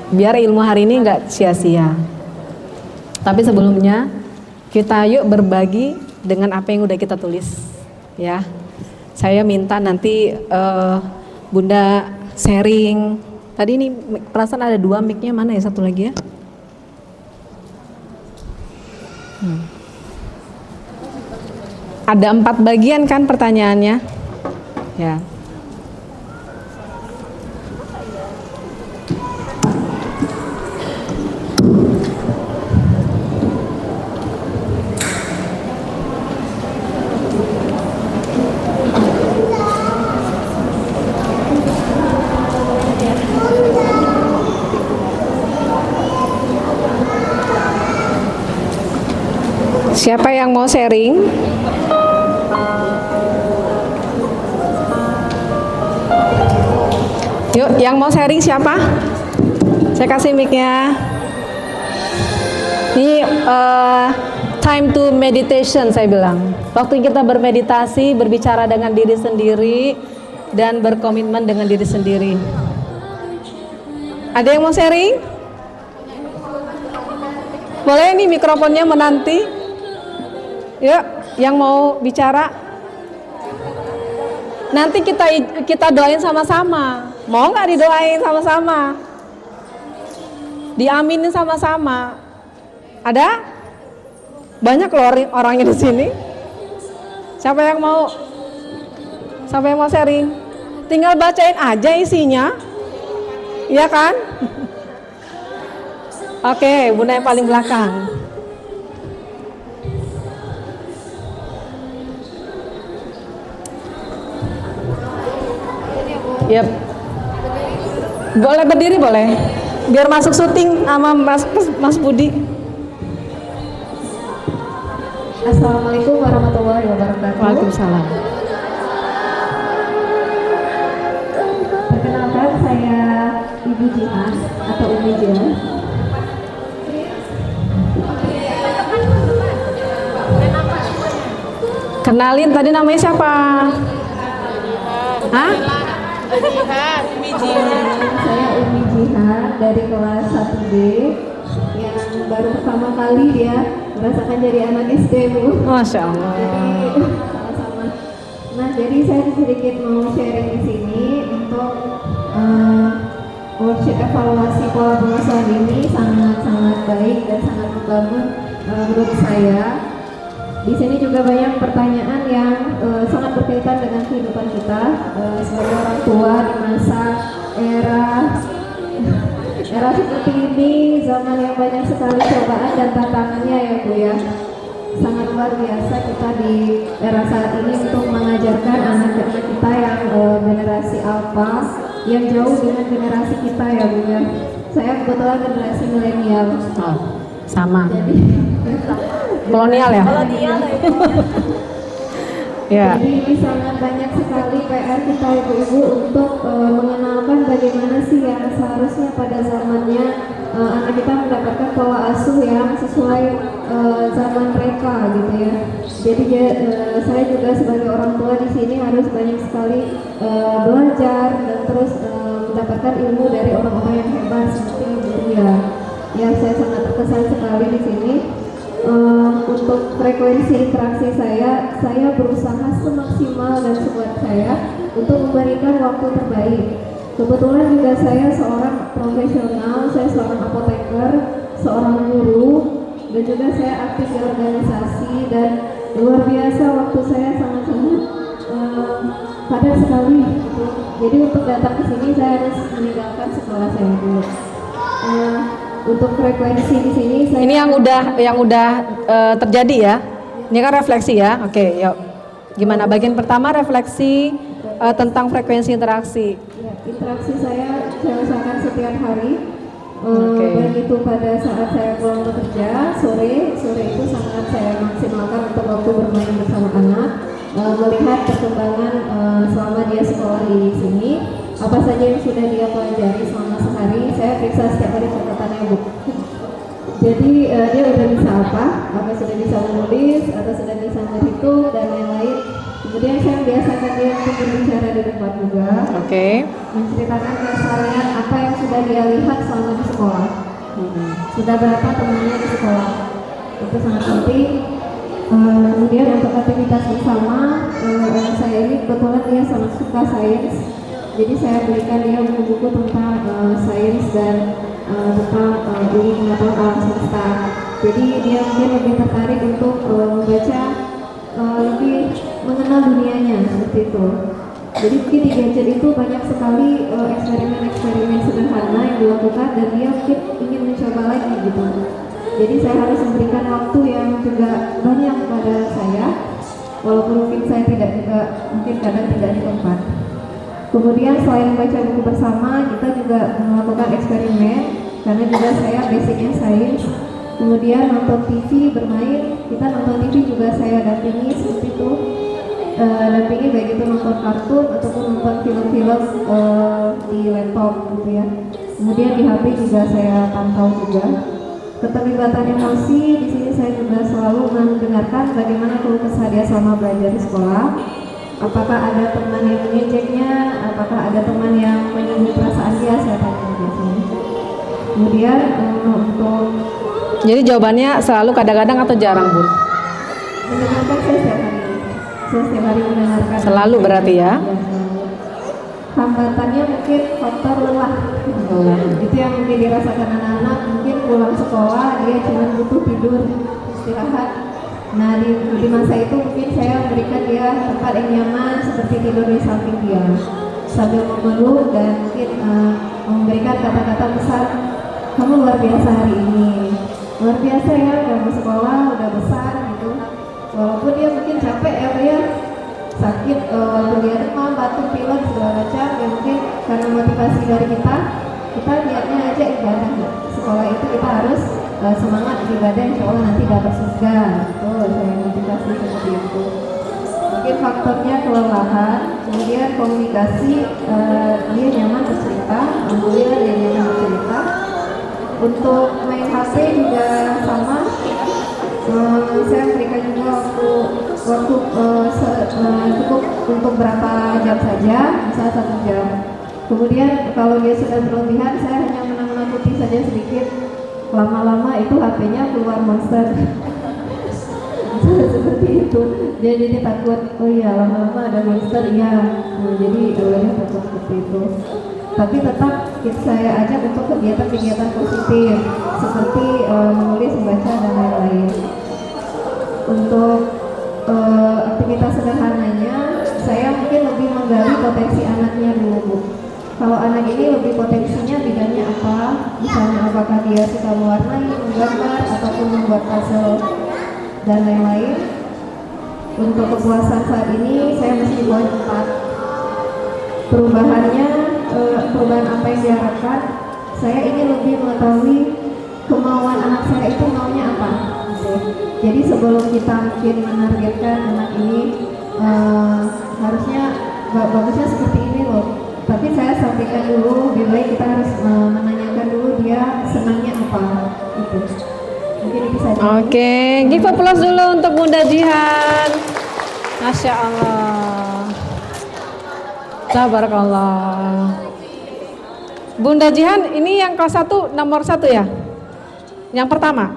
S1: Biar ilmu hari ini nggak sia-sia. Tapi sebelumnya kita yuk berbagi dengan apa yang udah kita tulis, ya. Saya minta nanti Bunda sharing. Tadi ini perasaan ada 2 mic-nya, mana ya satu lagi ya? Ada 4 bagian kan pertanyaannya? Ya. Siapa yang mau sharing? Yuk, yang mau sharing siapa? Saya kasih mic-nya. Ini time to meditation saya bilang. Waktu kita bermeditasi, berbicara dengan diri sendiri dan berkomitmen dengan diri sendiri. Ada yang mau sharing? Boleh nih mikrofonnya menanti. Yuk, yang mau bicara. Nanti kita doain sama-sama. Mau nggak didoain sama-sama? Diaminin sama-sama. Ada? Banyak loh orangnya di sini. Siapa yang mau? Siapa yang mau sharing? Tinggal bacain aja isinya. Iya kan? Oke, Bunda yang paling belakang. Yep. Boleh berdiri boleh. Biar masuk syuting sama Mas Budi.
S3: Assalamualaikum warahmatullahi wabarakatuh.
S1: Waalaikumsalam.
S3: Perkenalkan, saya Ibu Jihan atau Umi Jihan.
S1: Kenalin tadi namanya siapa? Hah?
S3: Saya Umi Jihan dari kelas 1B yang baru pertama kali dia merasakan jadi anak SD, Bu.
S1: Masya Allah.
S3: Jadi sama-sama. Nah, jadi saya sedikit mau sharing di sini untuk worksheet evaluasi pola pengasuhan ini sangat-sangat baik dan sangat membangun menurut saya. Di sini juga banyak pertanyaan yang sangat berkaitan dengan kehidupan kita sebagai orang tua di masa era seperti ini, zaman yang banyak sekali cobaan dan tantangannya ya Bu ya. Sangat luar biasa kita di era saat ini untuk mengajarkan anak-anak kita yang generasi alpha yang jauh dengan generasi kita ya Bu ya. Saya kebetulan generasi milenial.
S1: Oh, sama.
S3: Jadi
S1: Kolonial ya? Ya.
S3: Jadi ini sangat banyak sekali PR kita ibu-ibu untuk mengenalkan bagaimana sih yang seharusnya pada zamannya anak kita mendapatkan pola asuh yang sesuai zaman mereka gitu ya. Jadi saya juga sebagai orang tua di sini harus banyak sekali belajar dan terus mendapatkan ilmu dari orang-orang yang hebat seperti Ibu Ria. Ya, saya sangat terkesan sekali di sini. Untuk frekuensi interaksi saya berusaha semaksimal dan sekuat saya untuk memberikan waktu terbaik. Kebetulan juga saya seorang profesional, saya seorang apoteker, seorang guru, dan juga saya aktif di organisasi dan luar biasa waktu saya sangat-sangat padat sekali. Gitu. Jadi untuk datang ke sini saya harus meninggalkan sekolah saya dulu. Untuk frekuensi di sini saya
S1: Ini yang udah terjadi ya. Ini kan refleksi ya. Oke, yuk. Gimana bagian pertama refleksi tentang frekuensi interaksi.
S3: ya, interaksi saya usahakan setiap hari.
S1: Oke.
S3: Dan itu pada saat saya pulang bekerja sore itu sangat saya maksimalkan untuk waktu bermain bersama anak, melihat perkembangan selama dia sekolah di sini, apa saja yang sudah dia pelajari selama sehari. Saya periksa setiap hari catatannya Bu. Jadi dia udah bisa apa sudah bisa menulis atau sudah bisa berhitung dan lain-lain. Kemudian saya biasakan dia untuk berbicara di depan juga,
S1: Oke.
S3: menceritakan kesalahan apa yang sudah dia lihat selama di sekolah. Sudah berapa temannya di sekolah, itu sangat penting. Kemudian untuk aktivitas bersama, anak saya ini kebetulan dia sangat suka sains, jadi saya berikan dia buku-buku tentang sains dan tentang ilmu pengetahuan alam semesta. Jadi dia mungkin lebih tertarik untuk membaca, lebih mengenal dunianya seperti itu. Jadi mungkin di gadget itu banyak sekali eksperimen-eksperimen sederhana yang dilakukan dan dia mungkin ingin mencoba lagi gitu. Jadi saya harus memberikan waktu yang juga banyak kepada saya, walaupun mungkin saya tidak juga mungkin kadang tidak di tempat. Kemudian selain membaca buku bersama, kita juga melakukan eksperimen karena juga saya basicnya sains. Kemudian nonton TV, bermain, kita nonton TV juga saya dampingi seperti itu. Dampingi baik itu nonton kartun ataupun nonton film-film di laptop gitu ya. Kemudian di HP juga saya pantau juga. Keterlibatan emosi di sini saya juga selalu mendengarkan bagaimana keluh kesah dia selama belajar di sekolah. Apakah ada teman yang mengejeknya, apakah ada teman yang menyinggung perasaan dia, saya tanya biasanya. Kemudian untuk
S1: Jadi jawabannya selalu kadang-kadang atau jarang, Bu?
S3: mendengarkan saya setiap hari mendengarkan.
S1: Selalu berarti ya?
S3: Hambatannya mungkin faktor lelah. Itu yang mungkin dirasakan anak-anak, mungkin pulang sekolah dia cuma butuh tidur, istirahat. Nah di masa itu mungkin saya memberikan dia tempat yang nyaman seperti tidur di samping dia sambil memeluk dan mungkin memberikan kata-kata besar, kamu luar biasa hari ini, luar biasa ya, kamu sekolah udah besar gitu. Walaupun dia mungkin capek ya, dia sakit, waktu dia demam, batuk, pilek segala macam, ya mungkin karena motivasi dari kita lihatnya aja ibadah sekolah itu kita harus semangat ibadah, insya Allah nanti dapat surga. Tuh saya motivasi seperti itu. Mungkin faktornya kelelahan, kemudian komunikasi, dia nyaman bercerita, alhamdulillah dia nyaman bercerita. Untuk main HP juga sama. Saya berikan juga waktu cukup untuk berapa jam saja, misalnya 1 jam. Kemudian kalau dia sudah berlebihan, saya hanya menakut-nakuti saja sedikit. Lama-lama itu HP-nya keluar monster. Seperti itu. Dia jadi takut. Oh iya, lama-lama ada monster, iya. Jadi dia takut seperti itu. Tapi tetap saya ajak untuk kegiatan-kegiatan positif seperti menulis, membaca dan lain-lain. Untuk aktivitas sederhananya, saya mungkin lebih menggali potensi anaknya dulu. Kalau anak ini lebih potensinya bidangnya apa, misalnya apakah dia suka mewarnai, menggambar, ataupun membuat puzzle dan lain-lain. Untuk kepuasan saat ini saya mesti buat 4. Perubahan apa yang diharapkan, saya ingin lebih mengetahui kemauan anak saya itu maunya apa. Jadi sebelum kita mungkin menargetkan anak ini harusnya bagusnya seperti ini loh, tapi saya sampaikan dulu, lebih baik kita harus menanyakan dulu dia senangnya apa gitu. Mungkin itu saja.
S1: Oke, give applause dulu untuk Bunda Jihan. Masya Allah. Tabarakallah. Bunda Jihan ini yang kelas 1 nomor 1 ya? Yang pertama?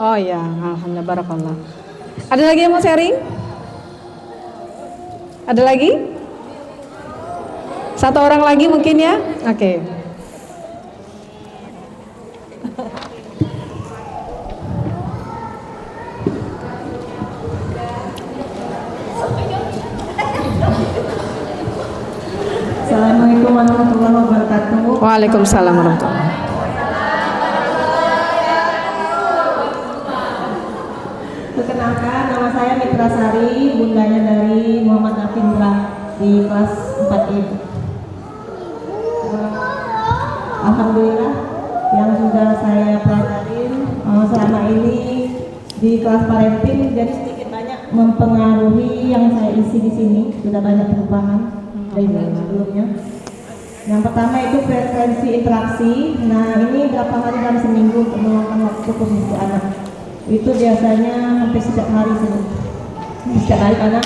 S1: Oh ya, alhamdulillah, barakallah. Ada lagi yang mau sharing? Ada lagi? 1 orang lagi mungkin ya? Oke.
S4: Assalamualaikum warahmatullahi wabarakatuh.
S1: Waalaikumsalam warahmatullahi.
S4: Perkenalkan, nama saya Mitra Sari, bundanya dari Muhammad Afindra di kelas 4 ini. Alhamdulillah yang sudah saya pelajarin selama ini di kelas parenting, jadi sedikit banyak mempengaruhi yang saya isi di sini. Sudah banyak perubahan dari sebelumnya. Yang pertama itu frekuensi interaksi. Nah, ini berapa hari dalam seminggu untuk meluangkan waktu khusus untuk anak. Itu biasanya hampir setiap hari sih. Setiap hari, karena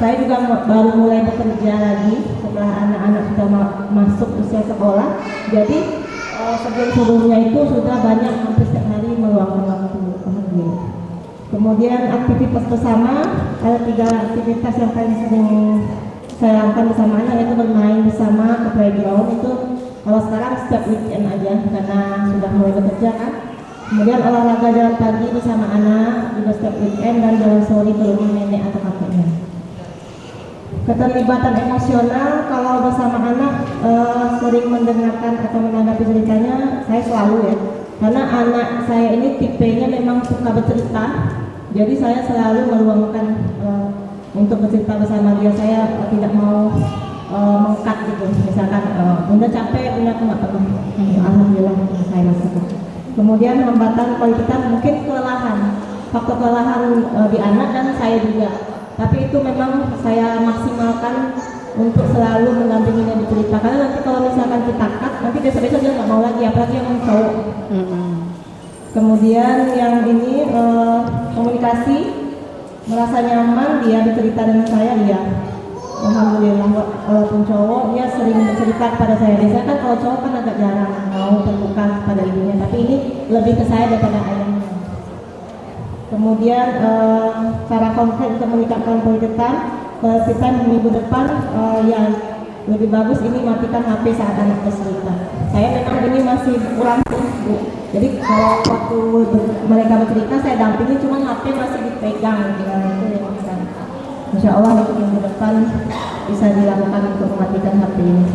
S4: saya juga baru mulai bekerja lagi setelah anak-anak sudah masuk usia sekolah. Jadi sebelum-sebelumnya itu sudah banyak hampir setiap hari meluangkan waktu. Kemudian aktivitas bersama, ada 3 aktivitas yang paling sering saya lakukan bersama anak, yaitu bermain bersama ke playground. Itu kalau sekarang setiap weekend aja karena sudah mulai bekerja kan. Kemudian olahraga jalan pagi bersama anak juga setiap weekend, dan jalan sore ke rumah nenek atau kakeknya. Keterlibatan emosional, kalau bersama anak sering mendengarkan atau menanggapi ceritanya, saya selalu ya, karena anak saya ini tipenya memang suka bercerita, jadi saya selalu meluangkan untuk bercerita bersama dia. Saya tidak mau mengkat gitu, misalkan bunda capek, bunda aku nggak pernah. Alhamdulillah saya lakukan. Kemudian hambatan kualitas, mungkin kelelahan, faktor kelelahan di anak dan saya juga. Tapi itu memang saya maksimalkan untuk selalu mendampinginya bercerita, karena nanti kalau misalkan kita cut, nanti besok-besok dia nggak mau lagi, apalagi yang cowok. Kemudian yang ini komunikasi, merasa nyaman dia bercerita dengan saya, dia alhamdulillah. Walaupun cowok, dia sering bercerita kepada saya. Biasanya kan kalau cowok kan agak jarang mau terbuka pada ibunya, tapi ini lebih ke saya daripada ayahnya. Kemudian cara konkret untuk meningkatkan quality time minggu depan, yang lebih bagus ini matikan HP saat anak bercerita. Saya memang ini masih kurang Bu. Jadi kalau waktu mereka bercerita saya dampingi, cuma HP masih dipegang gitu. Itu yang bisa. Insya Allah untuk minggu depan bisa dilakukan untuk mematikan HP ini.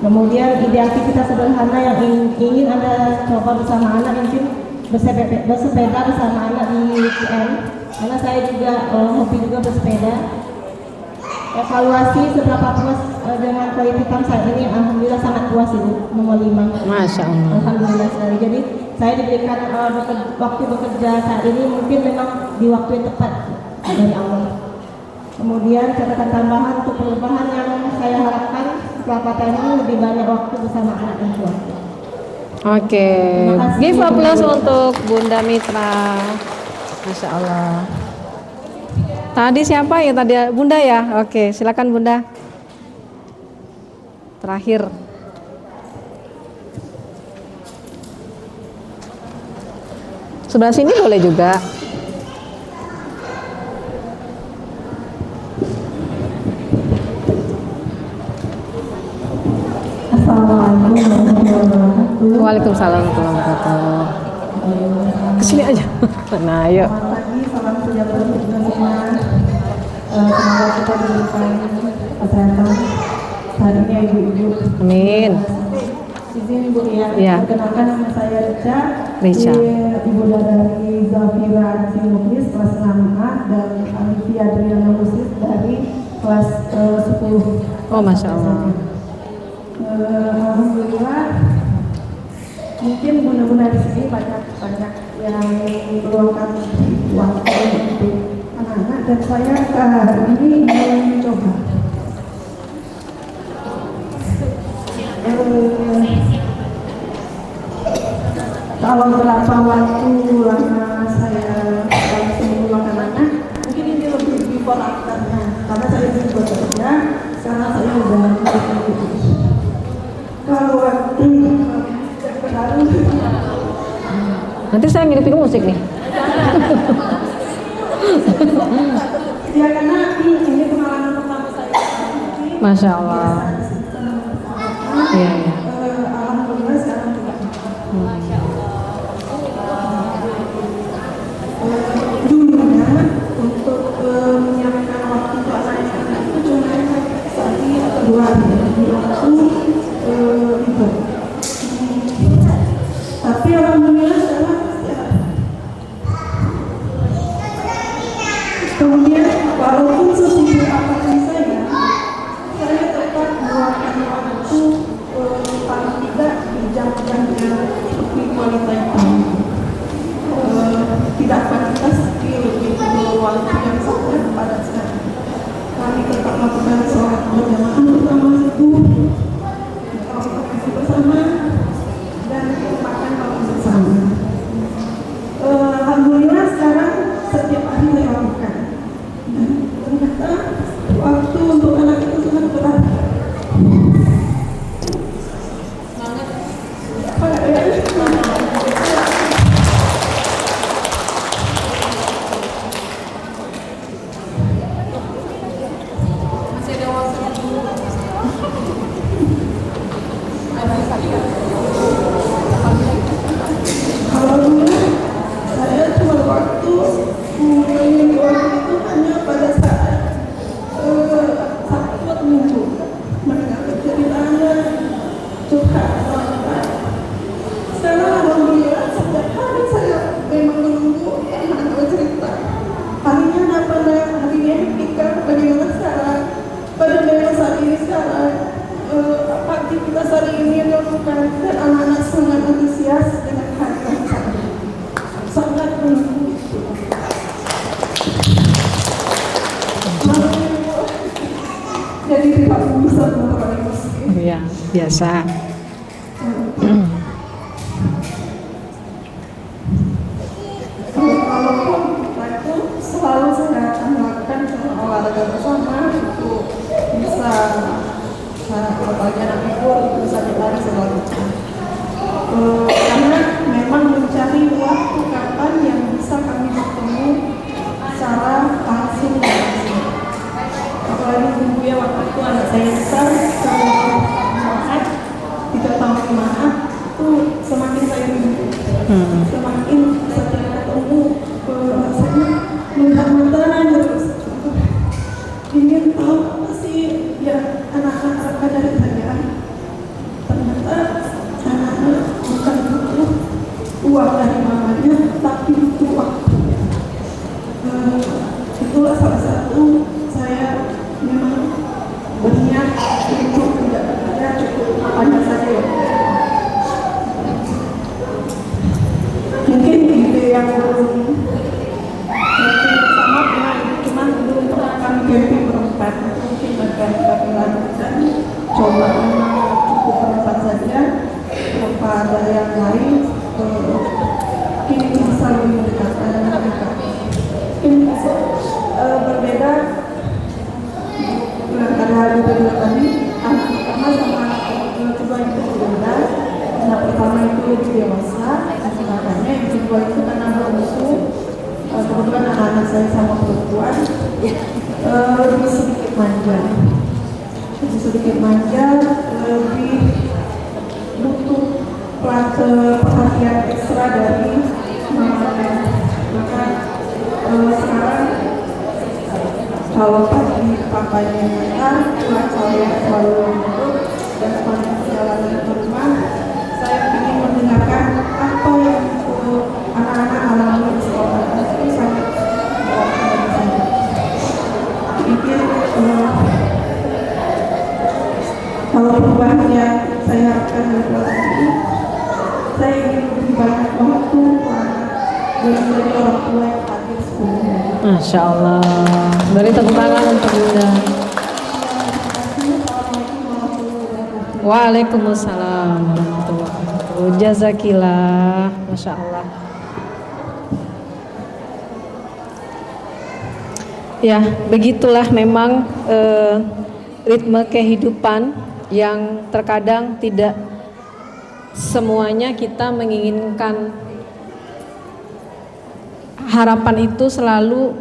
S4: Kemudian ide aktivitas sederhana yang ingin Anda coba bersama anak, mungkin bersepeda bersama anak di weekend, karena saya juga hobi juga bersepeda. Evaluasi seberapa puas dengan quality time saat ini, alhamdulillah sangat puas Ibu, nomor 5.
S1: Masya Allah.
S4: Alhamdulillah sekali. Jadi saya diberikan waktu bekerja saat ini mungkin memang di waktu yang tepat dari Allah. Kemudian catatan tambahan untuk perubahan yang saya harapkan setelah paten ini, lebih banyak waktu bersama anak dan keluarga.
S1: Oke, give applause untuk Bunda Mitra. Masya Allah. Tadi siapa ya tadi? Bunda ya? Oke, silakan Bunda. Terakhir. Sebelah sini boleh juga.
S4: Assalamualaikum warahmatullahi wabarakatuh.
S1: Waalaikumsalam warahmatullahi wabarakatuh. Kesini aja. Nah, yuk.
S4: Selamat pagi, salam sejahtera untuk kita semua. Semoga kita diberikan kesehatan sehatnya ibu-ibu.
S1: Amin.
S4: Izin Ibu ya.
S1: Iya.
S4: Perkenalkan, nama saya Rica.
S1: Rica.
S4: Ibu dari Zafira Arsi Muklis kelas 6A, dan Alifia Adriana Musis dari kelas 10.
S1: Oh, Masya Allah.
S4: Alhamdulillah, mungkin bunda-bunda di sini banyak yang meluangkan waktu untuk anak-anak, dan saya hari ini mau mencoba. Kalau berapa waktu lama saya harus meluangkan anak, mungkin ini lebih before afternya, karena saya ini bekerja, sekarang saya udah kalau waktu
S1: Nanti saya ngiripin musik nih.
S4: ya, karena ini pengalaman pertama saya.
S1: Masya Allah. Iya, iya.
S4: Alhamdulillah sekarang juga. Dulunya untuk menyiapkan waktu untuk anak-anak itu cuma sehari atau 2 hari di waktu libur. Tapi alhamdulillah sekarang kemudian walaupun sesibuk apapun saya tetap meluangkan waktu paling tidak di jam-jam yang lebih kualitas tidak kuantitas, tapi lebih waktu yang sangat padat sekali. Kami tetap melakukan sholat berjamaah bersama subuh.
S5: ternyata waktu untuk anak itu sangat berat. Alhamdulillah, saya cuma waktu ingin waktu itu hanya pada saat Sabtu atau Minggu mendengar ceritanya curhat sampai sekarang. Alhamdulillah setiap hari saya memang menunggu anak cerita harinya apa, harinya ketika bagaimana sekarang, pada memang saat ini sekarang apa aktivitas hari ini yang dilakukan, dan anak-anak sangat antusias dengan hari yang sangat menunggu itu. Jadi tidak bisa mengurangi emosi.
S1: Ya, biasa.
S5: Walaupun kita itu selalu saya akan melakukan olahraga bersama untuk bisa kalau pagi anak libur itu bisa berlari selalu. Karena memang mencari waktu kapan yang bisa kami bertemu secara langsung dan langsung. Apalagi tunggu ya, waktu itu anak saya besar, kalau maaf 3 tahun maaf itu semakin saya rindu. Semakin setiap ketemu rasanya menghantar terus ingin tahu apa sih yang anak-anak ada dari saya. Ternyata anaknya bukan butuh uang dari mamanya, tapi butuh waktu. Itulah salah satu saya memang berniat untuk tidak bekerja, cukup apa saja. Mungkin ide yang belum sama pernah, cuman belum pernah kami camping berempat. Mungkin akan kami lakukan, coba memang cukup berempat saja. Kepada yang lain kini bisa lebih mendekatkan dengan mereka. Mungkin bisa berbeda dengan hari kedua tadi. Anak pertama sama anak kedua itu berbeda. Anak pertama itu lebih dewasa, makanya yang kedua itu karena bermusuh. Kebetulan anak-anak saya sama perempuan lebih sedikit manja, lebih butuh perhatian ekstra dari mamanya. Maka sekarang kalau pagi papanya ngantar, pulang saya selalu menurut, dan sepanjang perjalanan ke rumah saya ingin mendengarkan apa yang anak-anak alami di sekolah. Itu sangat berat bagi saya. Pikir kalau perubahan yang saya harapkan dari kelas ini, saya ingin lebih banyak waktu dan menjadi orang tua yang hadir sepenuhnya.
S1: Masya Allah. Beri tepuk tangan untuk Bunda. Waalaikumsalam warahmatullahi wabarakatuh. Jazakillah. Masya Allah. Ya, begitulah memang ritme kehidupan yang terkadang tidak semuanya kita menginginkan. Harapan itu selalu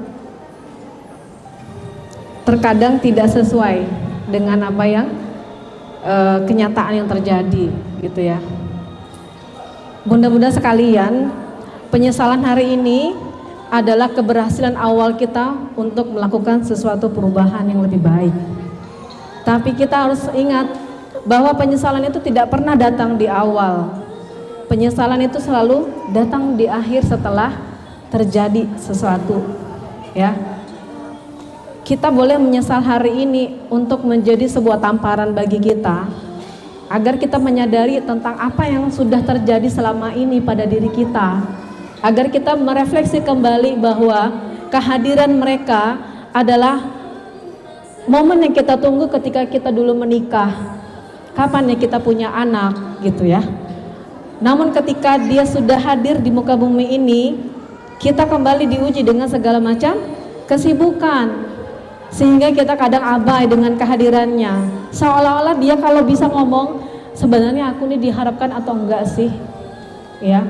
S1: terkadang tidak sesuai dengan apa yang kenyataan yang terjadi, gitu ya. Bunda-bunda sekalian, penyesalan hari ini adalah keberhasilan awal kita untuk melakukan sesuatu perubahan yang lebih baik. Tapi kita harus ingat bahwa penyesalan itu tidak pernah datang di awal. Penyesalan itu selalu datang di akhir setelah terjadi sesuatu, ya. Kita boleh menyesal hari ini untuk menjadi sebuah tamparan bagi kita, agar kita menyadari tentang apa yang sudah terjadi selama ini pada diri kita, agar kita merefleksi kembali bahwa kehadiran mereka adalah momen yang kita tunggu ketika kita dulu menikah, kapan ya kita punya anak, gitu ya. Namun ketika dia sudah hadir di muka bumi ini, kita kembali diuji dengan segala macam kesibukan. Sehingga kita kadang abai dengan kehadirannya. Seolah-olah dia kalau bisa ngomong, sebenarnya aku ini diharapkan atau enggak sih? Ya.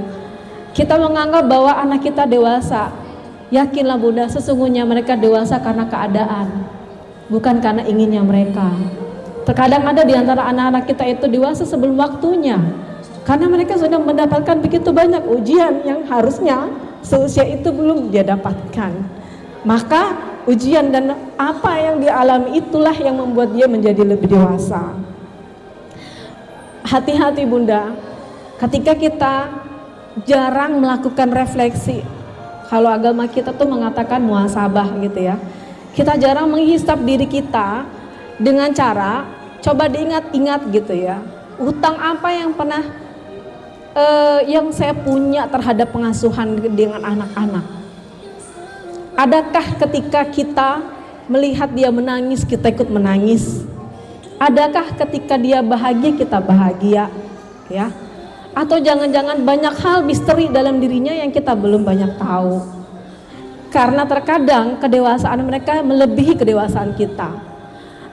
S1: Kita menganggap bahwa anak kita dewasa. Yakinlah Bunda, sesungguhnya mereka dewasa karena keadaan, bukan karena inginnya mereka. Terkadang ada di antara anak-anak kita itu dewasa sebelum waktunya, karena mereka sudah mendapatkan begitu banyak ujian yang harusnya seusia itu belum dia dapatkan. Maka ujian dan apa yang dialami itulah yang membuat dia menjadi lebih dewasa. Hati-hati Bunda, ketika kita jarang melakukan refleksi. Kalau agama kita tuh mengatakan muhasabah gitu ya. Kita jarang menghisap diri kita dengan cara coba diingat-ingat gitu ya. Utang apa yang pernah yang saya punya terhadap pengasuhan dengan anak-anak. Adakah ketika kita melihat dia menangis kita ikut menangis? Adakah ketika dia bahagia kita bahagia? Ya. Atau jangan-jangan banyak hal misteri dalam dirinya yang kita belum banyak tahu. Karena terkadang kedewasaan mereka melebihi kedewasaan kita.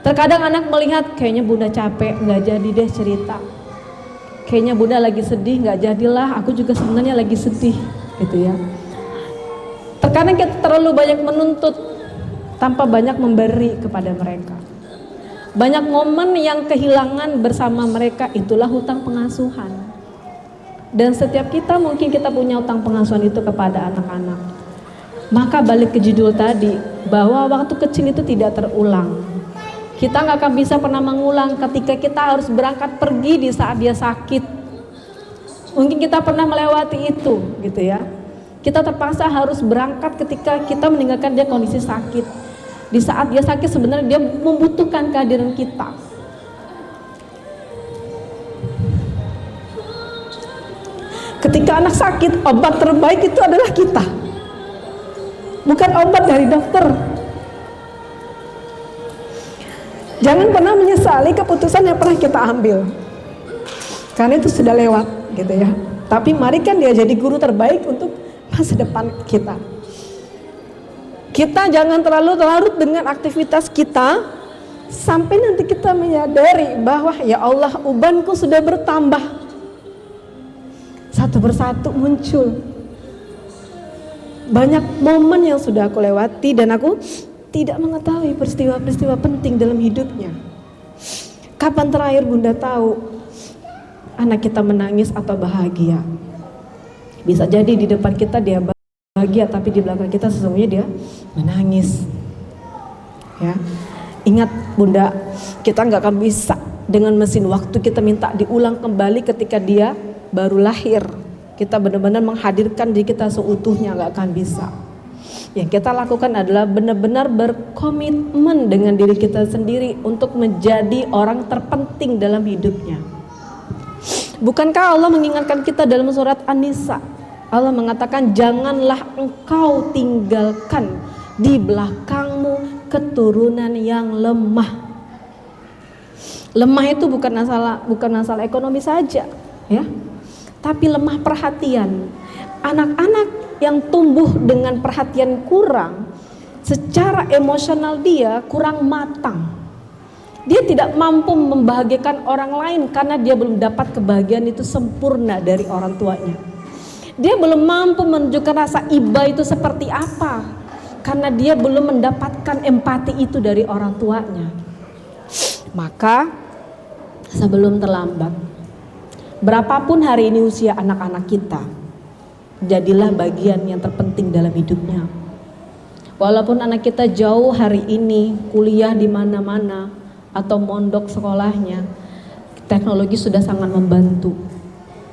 S1: Terkadang anak melihat kayaknya Bunda capek, nggak jadi deh cerita. Kayaknya Bunda lagi sedih, nggak jadilah. Aku juga sebenarnya lagi sedih, gitu ya. Terkadang kita terlalu banyak menuntut tanpa banyak memberi kepada mereka. Banyak momen yang kehilangan bersama mereka, itulah hutang pengasuhan. Dan setiap kita mungkin kita punya utang pengasuhan itu kepada anak-anak. Maka balik ke judul tadi, bahwa waktu kecil itu tidak terulang. Kita nggak akan bisa pernah mengulang ketika kita harus berangkat pergi di saat dia sakit. Mungkin kita pernah melewati itu gitu ya. Kita terpaksa harus berangkat ketika kita meninggalkan dia kondisi sakit. Di saat dia sakit sebenarnya dia membutuhkan kehadiran kita. Ketika anak sakit, obat terbaik itu adalah kita. Bukan obat dari dokter. Jangan pernah menyesali keputusan yang pernah kita ambil. Karena itu sudah lewat gitu ya. Tapi mari kan dia jadi guru terbaik untuk masa depan kita. Kita jangan terlalu larut dengan aktivitas kita sampai nanti kita menyadari bahwa ya Allah, ubanku sudah bertambah. Satu persatu muncul banyak momen yang sudah aku lewati dan aku tidak mengetahui peristiwa-peristiwa penting dalam hidupnya. Kapan terakhir Bunda tahu anak kita menangis atau bahagia? Bisa jadi di depan kita dia bahagia, tapi di belakang kita sesungguhnya dia menangis. Ya, ingat Bunda, kita nggak akan bisa dengan mesin waktu kita minta diulang kembali ketika dia baru lahir. Kita benar-benar menghadirkan diri kita seutuhnya, nggak akan bisa. Yang kita lakukan adalah benar-benar berkomitmen dengan diri kita sendiri untuk menjadi orang terpenting dalam hidupnya. Bukankah Allah mengingatkan kita dalam surat An-Nisa? Allah mengatakan, janganlah engkau tinggalkan di belakangmu keturunan yang lemah. Lemah itu bukan masalah ekonomi saja, ya. Tapi lemah perhatian. Anak-anak yang tumbuh dengan perhatian kurang, secara emosional dia kurang matang. Dia tidak mampu membahagiakan orang lain karena dia belum dapat kebahagiaan itu sempurna dari orang tuanya. Dia belum mampu menunjukkan rasa iba itu seperti apa karena dia belum mendapatkan empati itu dari orang tuanya. Maka sebelum terlambat, berapapun hari ini usia anak-anak kita, jadilah bagian yang terpenting dalam hidupnya. Walaupun anak kita jauh hari ini kuliah di mana-mana atau mondok sekolahnya, teknologi sudah sangat membantu.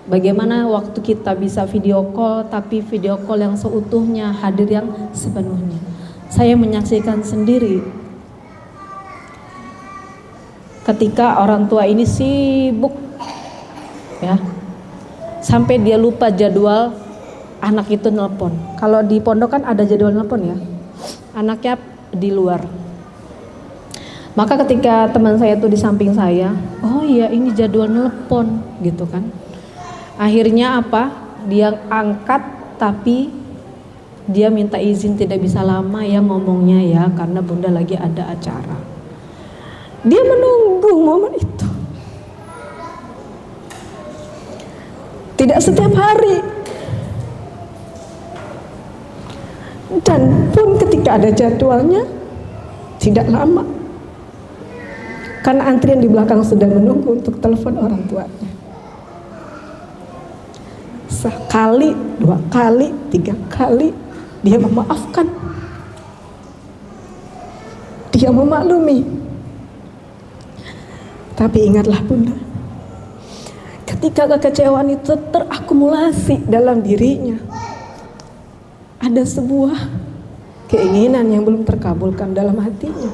S1: Bagaimana waktu kita bisa video call, tapi video call yang seutuhnya, hadir yang sepenuhnya. Saya menyaksikan sendiri ketika orang tua ini sibuk, ya, sampai dia lupa jadwal anak itu nelpon. Kalau di pondok kan ada jadwal nelpon ya, anaknya di luar. Maka ketika teman saya itu di samping saya, oh iya ini jadwal nelpon gitu kan. Akhirnya apa? Dia angkat tapi Dia minta izin tidak bisa lama ya ngomongnya ya, karena bunda lagi ada acara. Dia menunggu momen itu. Tidak setiap hari. Dan pun ketika ada jadwalnya, tidak lama. Karena antrian di belakang sudah menunggu untuk telepon orang tuanya. Sekali, 2 kali, 3 kali, dia memaafkan. Dia memaklumi. Tapi ingatlah bunda, ketika kekecewaan itu terakumulasi dalam dirinya, ada sebuah keinginan yang belum terkabulkan dalam hatinya.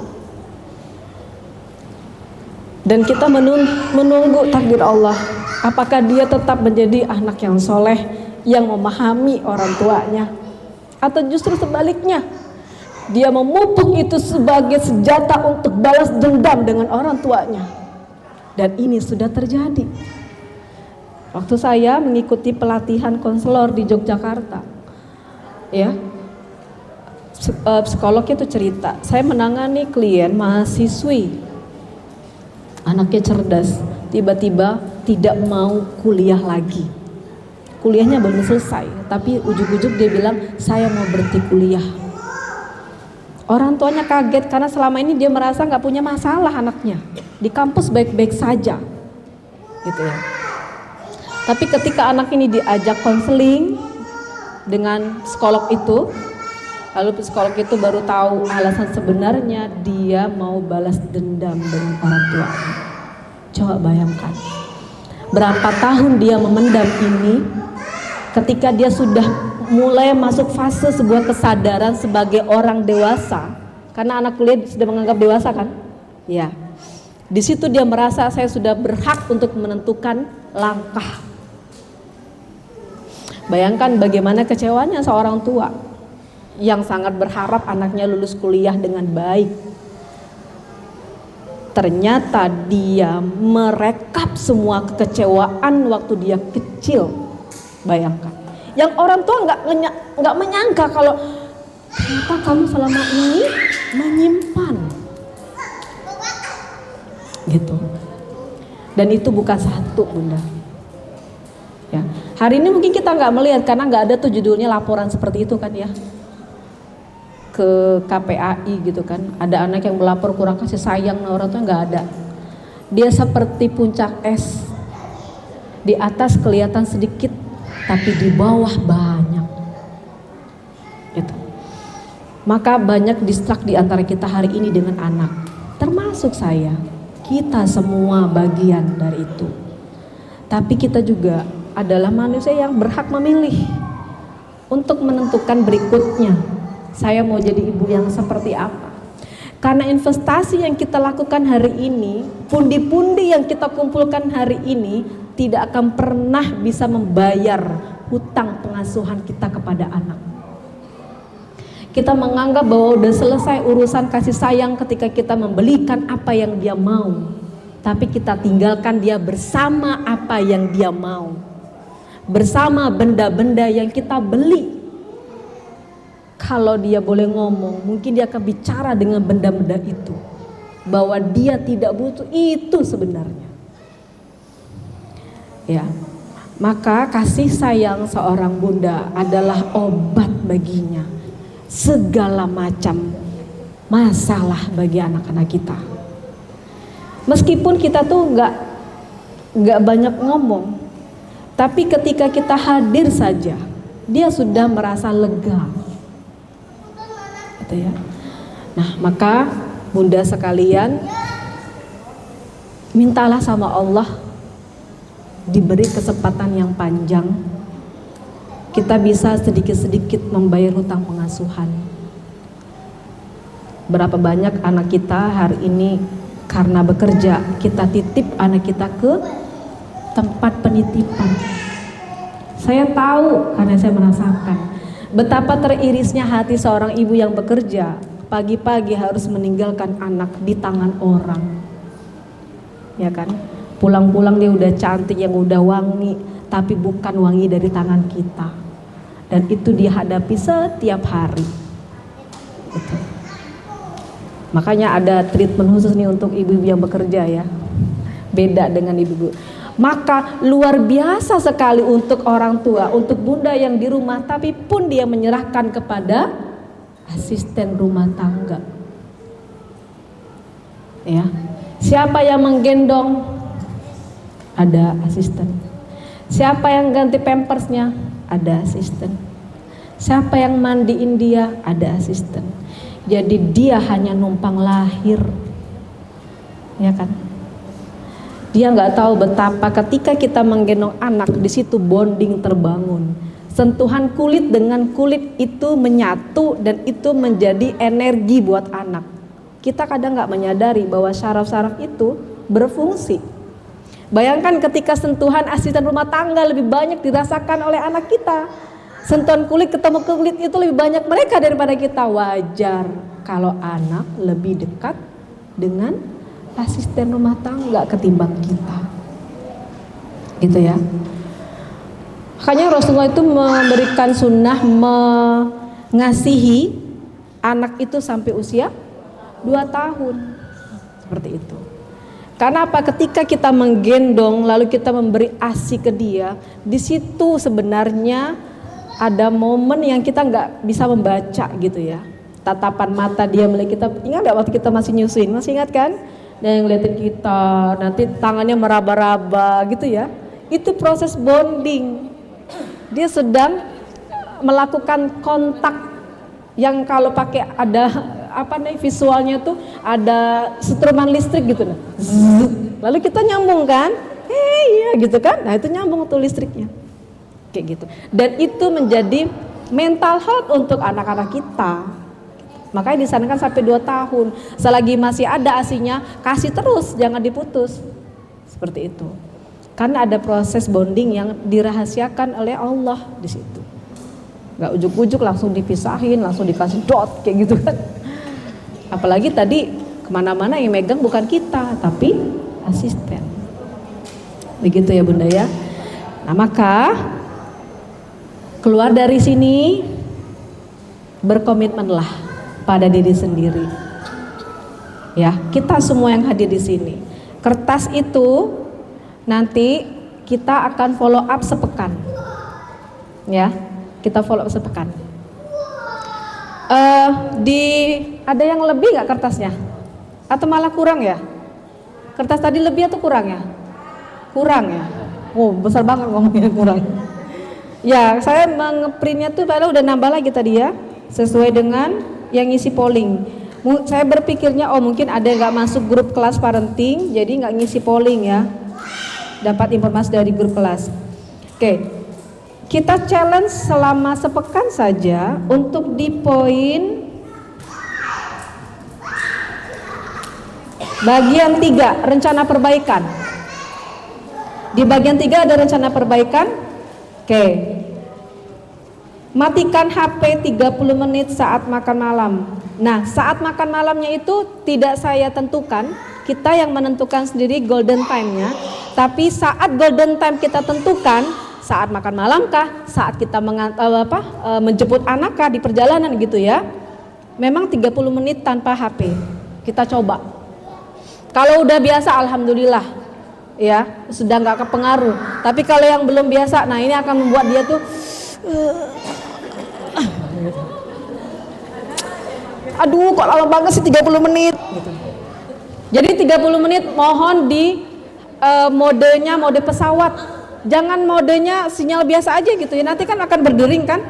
S1: Dan kita menunggu takdir Allah. Apakah dia tetap menjadi anak yang soleh, yang memahami orang tuanya, atau justru sebaliknya, dia memupuk itu sebagai senjata untuk balas dendam dengan orang tuanya. Dan ini sudah terjadi. Waktu saya mengikuti pelatihan konselor di Yogyakarta, ya, psikolog itu cerita, saya menangani klien mahasiswi, anaknya cerdas, tiba-tiba tidak mau kuliah lagi. Kuliahnya belum selesai, tapi ujug-ujug dia bilang, saya mau berhenti kuliah. Orang tuanya kaget karena selama ini dia merasa nggak punya masalah anaknya, di kampus baik-baik saja, gitu ya. Tapi ketika anak ini diajak konseling dengan psikolog itu, lalu psikolog itu baru tahu alasan sebenarnya dia mau balas dendam dengan orang tuanya. Coba bayangkan, berapa tahun dia memendam ini. Ketika dia sudah mulai masuk fase sebuah kesadaran sebagai orang dewasa, karena anak kuliah sudah menganggap dewasa kan, ya. Di situ dia merasa saya sudah berhak untuk menentukan langkah. Bayangkan bagaimana kecewanya seorang tua yang sangat berharap anaknya lulus kuliah dengan baik. Ternyata dia merekap semua kekecewaan waktu dia kecil. Bayangkan, yang orang tua nggak menyangka kalau ternyata kamu selama ini menyimpan, gitu. Dan itu bukan satu, bunda. Ya, hari ini mungkin kita nggak melihat karena nggak ada tuh judulnya laporan seperti itu kan ya, ke KPAI gitu kan. Ada anak yang melapor kurang kasih sayang, orang tua nggak ada. Dia seperti puncak es, di atas kelihatan sedikit, tapi di bawah banyak. Gitu. Maka banyak distrak di antara kita hari ini dengan anak, termasuk saya. Kita semua bagian dari itu. Tapi kita juga adalah manusia yang berhak memilih untuk menentukan berikutnya. Saya mau jadi ibu yang seperti apa? Karena investasi yang kita lakukan hari ini, pundi-pundi yang kita kumpulkan hari ini tidak akan pernah bisa membayar hutang pengasuhan kita kepada anak. Kita menganggap bahwa udah selesai urusan kasih sayang ketika kita membelikan apa yang dia mau, tapi kita tinggalkan dia bersama apa yang dia mau, bersama benda-benda yang kita beli. Kalau dia boleh ngomong, mungkin dia akan bicara dengan benda-benda itu, bahwa dia tidak butuh itu sebenarnya. Ya, maka kasih sayang seorang bunda adalah obat baginya segala macam masalah bagi anak-anak kita. Meskipun kita tuh nggak banyak ngomong, tapi ketika kita hadir saja, dia sudah merasa lega, gitu ya. Nah, maka bunda sekalian, mintalah sama Allah diberi kesempatan yang panjang, kita bisa sedikit-sedikit membayar hutang pengasuhan. Berapa banyak anak kita hari ini karena bekerja, kita titip anak kita ke tempat penitipan. Saya tahu karena saya merasakan betapa teririsnya hati seorang ibu yang bekerja, pagi-pagi harus meninggalkan anak di tangan orang, ya kan? Pulang-pulang dia udah cantik, yang udah wangi, tapi bukan wangi dari tangan kita. dan itu dia hadapi setiap hari. Gitu. Makanya ada treatment khusus nih untuk ibu-ibu yang bekerja ya, beda dengan ibu-ibu. Maka luar biasa sekali untuk orang tua, untuk bunda yang di rumah, tapi pun dia menyerahkan kepada asisten rumah tangga. Ya, siapa yang menggendong? Ada asisten. Siapa yang ganti pampersnya? Ada asisten. Siapa yang mandiin dia? Ada asisten. Jadi dia hanya numpang lahir, ya kan? Dia nggak tahu betapa ketika kita menggendong anak, di situ bonding terbangun. Sentuhan kulit dengan kulit itu menyatu dan itu menjadi energi buat anak. Kita kadang nggak menyadari bahwa saraf-saraf itu berfungsi. Bayangkan ketika sentuhan asisten rumah tangga lebih banyak dirasakan oleh anak kita. Sentuhan kulit ketemu kulit itu lebih banyak mereka daripada kita. Wajar kalau anak lebih dekat dengan asisten rumah tangga ketimbang kita. Gitu ya. Makanya Rasulullah itu memberikan sunnah mengasihi anak itu sampai usia 2 tahun. Seperti itu. Karena apa? Ketika kita menggendong lalu kita memberi ASI ke dia, di situ sebenarnya ada momen yang kita nggak bisa membaca gitu ya. Tatapan mata dia melihat kita. Ingat nggak waktu kita masih nyusuin? Masih ingat kan? Dan yang ngeliatin kita, nanti tangannya meraba-raba gitu ya. Itu proses bonding. Dia sedang melakukan kontak yang kalau pakai ada visualnya tuh ada setruman listrik gitu. Lalu kita nyambung kan? Iya gitu kan? Nah itu nyambung tuh listriknya. Kayak gitu. Dan itu menjadi mental health untuk anak-anak kita. Makanya disarankan sampai 2 tahun. Selagi masih ada ASI-nya, kasih terus, jangan diputus. Seperti itu. Karena ada proses bonding yang dirahasiakan oleh Allah di situ. Gak ujuk-ujuk langsung dipisahin, langsung dikasih dot kayak gitu kan. Apalagi tadi kemana-mana yang megang bukan kita, tapi asisten. Begitu ya Bunda ya. Nah maka keluar dari sini berkomitmenlah pada diri sendiri. Ya, kita semua yang hadir di sini. Kertas itu nanti kita akan follow up sepekan. Ya, kita follow up sepekan. Ada yang lebih nggak kertasnya? Atau malah kurang ya? Kertas tadi lebih atau kurang ya? Kurang ya? Oh besar banget ngomongnya kurang. Ya saya mengeprintnya tuh padahal udah nambah lagi tadi ya, sesuai dengan yang ngisi polling. Saya berpikirnya mungkin ada yang nggak masuk grup kelas parenting, jadi nggak ngisi polling ya. Dapat informasi dari grup kelas. Oke. Kita challenge selama sepekan saja untuk di poin bagian 3, rencana perbaikan. Di bagian 3 ada rencana perbaikan. Oke. Matikan HP 30 menit saat makan malam. Nah, saat makan malamnya itu tidak saya tentukan, kita yang menentukan sendiri golden time-nya. Tapi saat golden time kita tentukan, saat makan malam kah, saat kita menjemput anak kah di perjalanan gitu ya. Memang 30 menit tanpa HP. Kita coba. Kalau udah biasa alhamdulillah ya, sudah nggak kepengaruh. Tapi kalau yang belum biasa, nah ini akan membuat dia tuh aduh kok lama banget sih 30 menit gitu. Jadi 30 menit mohon di modenya mode pesawat. Jangan modenya sinyal biasa aja gitu ya, nanti kan akan berdering kan,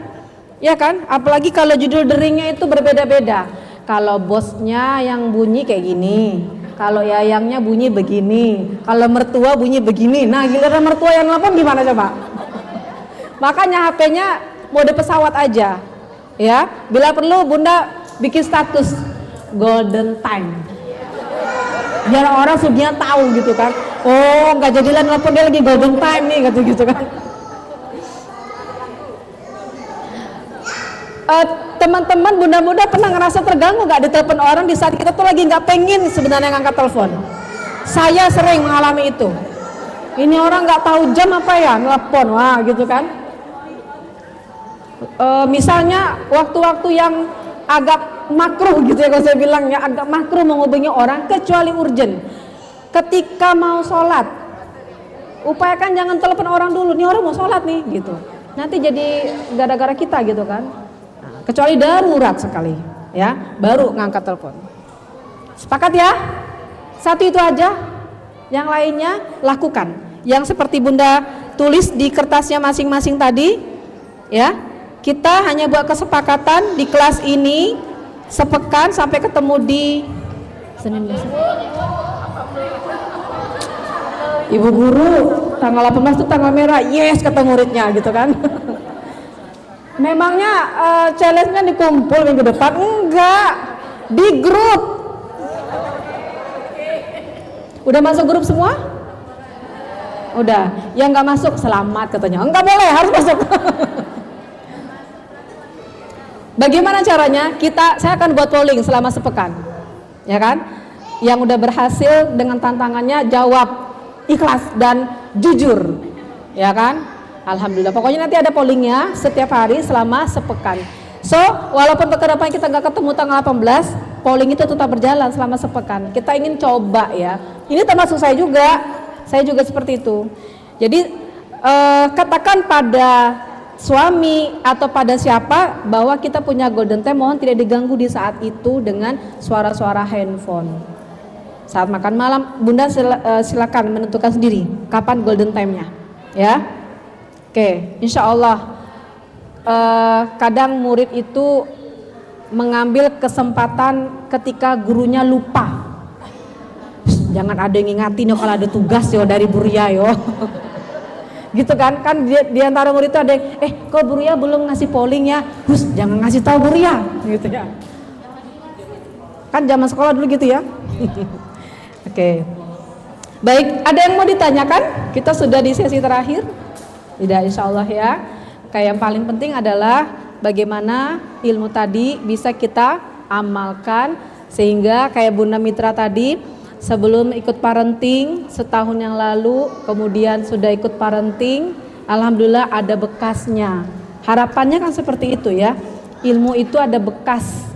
S1: ya kan? Apalagi kalau judul deringnya itu berbeda-beda. Kalau bosnya yang bunyi kayak gini, kalau yayangnya bunyi begini, kalau mertua bunyi begini. Nah giliran mertua yang nelfon gimana coba? Makanya HP-nya mode pesawat aja, ya. Bila perlu Bunda bikin status golden time. Biar orang sebenarnya tahu gitu kan. Oh nggak jadilah nelfon, dia lagi golden time nih gitu kan. Teman-teman bunda-bunda pernah ngerasa terganggu nggak ditelepon orang di saat kita tuh lagi nggak pengen sebenarnya ngangkat telepon? Saya sering mengalami itu. Ini orang nggak tahu jam apa ya nelfon, wah gitu kan. Misalnya waktu-waktu yang agak makruh gitu ya, kalau saya bilang ya, agak makruh menghubungi orang kecuali urgent. Ketika mau sholat, upayakan jangan telepon orang dulu, nih orang mau sholat nih gitu, nanti jadi gara-gara kita gitu kan. Nah, kecuali darurat sekali ya, baru ngangkat telepon. Sepakat ya? Satu itu aja, yang lainnya lakukan yang seperti Bunda tulis di kertasnya masing-masing tadi ya. Kita hanya buat kesepakatan di kelas ini sepekan sampai ketemu di Senin besok. Ibu guru, tanggal 18 itu tanggal merah, yes kata muridnya gitu kan. Memangnya challenge-nya dikumpul minggu depan? Enggak, di grup. Udah masuk grup semua? Udah, yang nggak masuk selamat katanya. Enggak boleh, harus masuk. Bagaimana caranya? Saya akan buat polling selama sepekan, ya kan? Yang udah berhasil dengan tantangannya jawab ikhlas dan jujur, ya kan? Alhamdulillah. Pokoknya nanti ada pollingnya setiap hari selama sepekan. So, walaupun pekan depan kita nggak ketemu tanggal 18, polling itu tetap berjalan selama sepekan. Kita ingin coba ya. Ini termasuk saya juga seperti itu. Jadi katakan pada suami atau pada siapa bahwa kita punya golden time, mohon tidak diganggu di saat itu dengan suara-suara handphone. Saat makan malam, Bunda silakan menentukan sendiri kapan golden time-nya, ya. Oke, insya Allah kadang murid itu mengambil kesempatan ketika gurunya lupa. Jangan ada yang ngingatin yo kalau ada tugas yo dari Buria yo. Gitu kan di antara murid itu ada yang kok Buria belum ngasih polling ya, jangan ngasih tahu Buria gitu ya, kan zaman sekolah dulu gitu ya. Oke. Baik, ada yang mau ditanyakan? Kita sudah di sesi terakhir. Tidak, insya Allah ya. Kayak yang paling penting adalah bagaimana ilmu tadi bisa kita amalkan sehingga kayak Bunda Mitra tadi, sebelum ikut parenting setahun yang lalu, kemudian sudah ikut parenting, alhamdulillah ada bekasnya. Harapannya kan seperti itu ya, ilmu itu ada bekas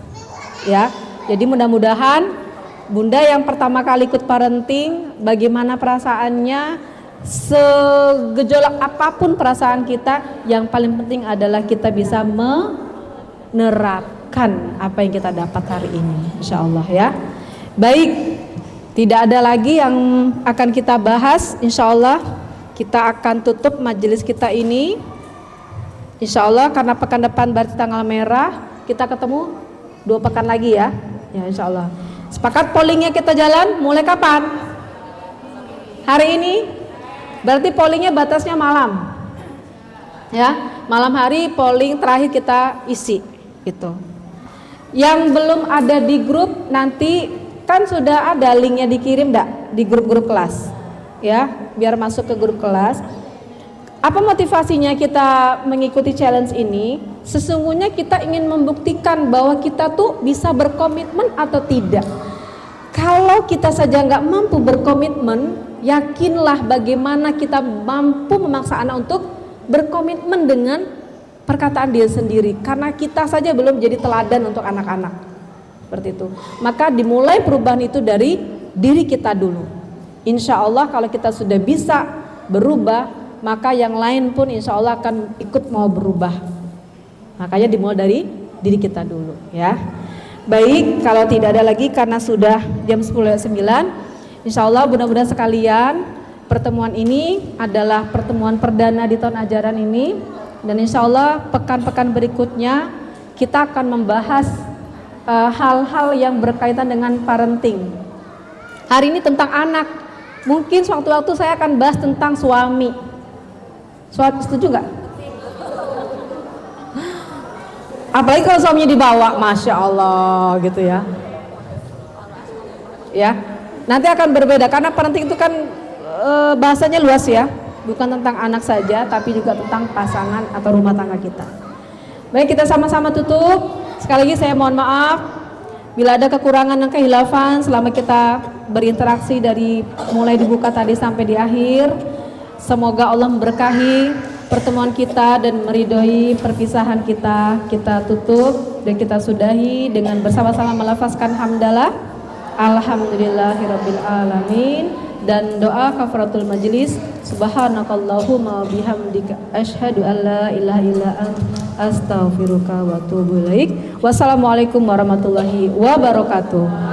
S1: ya. Jadi mudah-mudahan Bunda yang pertama kali ikut parenting, bagaimana perasaannya, segejolak apapun perasaan kita, yang paling penting adalah kita bisa menerapkan apa yang kita dapat hari ini, insya Allah ya. Baik, tidak ada lagi yang akan kita bahas. Insya Allah kita akan tutup majelis kita ini, insya Allah, karena pekan depan berarti tanggal merah. Kita ketemu 2 pekan lagi ya, insya Allah. Sepakat pollingnya kita jalan mulai kapan? Hari ini. Berarti pollingnya batasnya malam ya, malam hari polling terakhir kita isi gitu. Yang belum ada di grup nanti kan sudah ada linknya dikirim di grup-grup kelas ya, biar masuk ke grup kelas. Apa motivasinya kita mengikuti challenge ini? Sesungguhnya kita ingin membuktikan bahwa kita tuh bisa berkomitmen atau tidak. Kalau kita saja nggak mampu berkomitmen, yakinlah bagaimana kita mampu memaksa anak untuk berkomitmen dengan perkataan dia sendiri, karena kita saja belum jadi teladan untuk anak-anak. Seperti itu. Maka dimulai perubahan itu dari diri kita dulu. Insya Allah kalau kita sudah bisa berubah, maka yang lain pun insya Allah akan ikut mau berubah. Makanya dimulai dari diri kita dulu ya. Baik, kalau tidak ada lagi karena sudah jam 10.09, insya Allah mudah-mudahan sekalian pertemuan ini adalah pertemuan perdana di tahun ajaran ini, dan insya Allah pekan-pekan berikutnya kita akan membahas hal-hal yang berkaitan dengan parenting. Hari ini tentang anak, mungkin suatu waktu saya akan bahas tentang suami. Setuju nggak? Apalagi kalau suaminya dibawa, masya Allah gitu ya. Ya, nanti akan berbeda karena parenting itu kan bahasanya luas ya, bukan tentang anak saja, tapi juga tentang pasangan atau rumah tangga kita. Baik, kita sama-sama tutup. Sekali lagi saya mohon maaf bila ada kekurangan dan kehilafan selama kita berinteraksi dari mulai dibuka tadi sampai di akhir. Semoga Allah memberkahi pertemuan kita dan meridhoi perpisahan kita. Kita tutup dan kita sudahi dengan bersama-sama melafazkan hamdalah alhamdulillahirabbil alamin dan doa kafaratul majelis. Subhanakallahumma bihamdika asyhadu an la ilaha illa anta astaghfiruka wa atubu ilaik. Wassalamualaikum warahmatullahi wabarakatuh.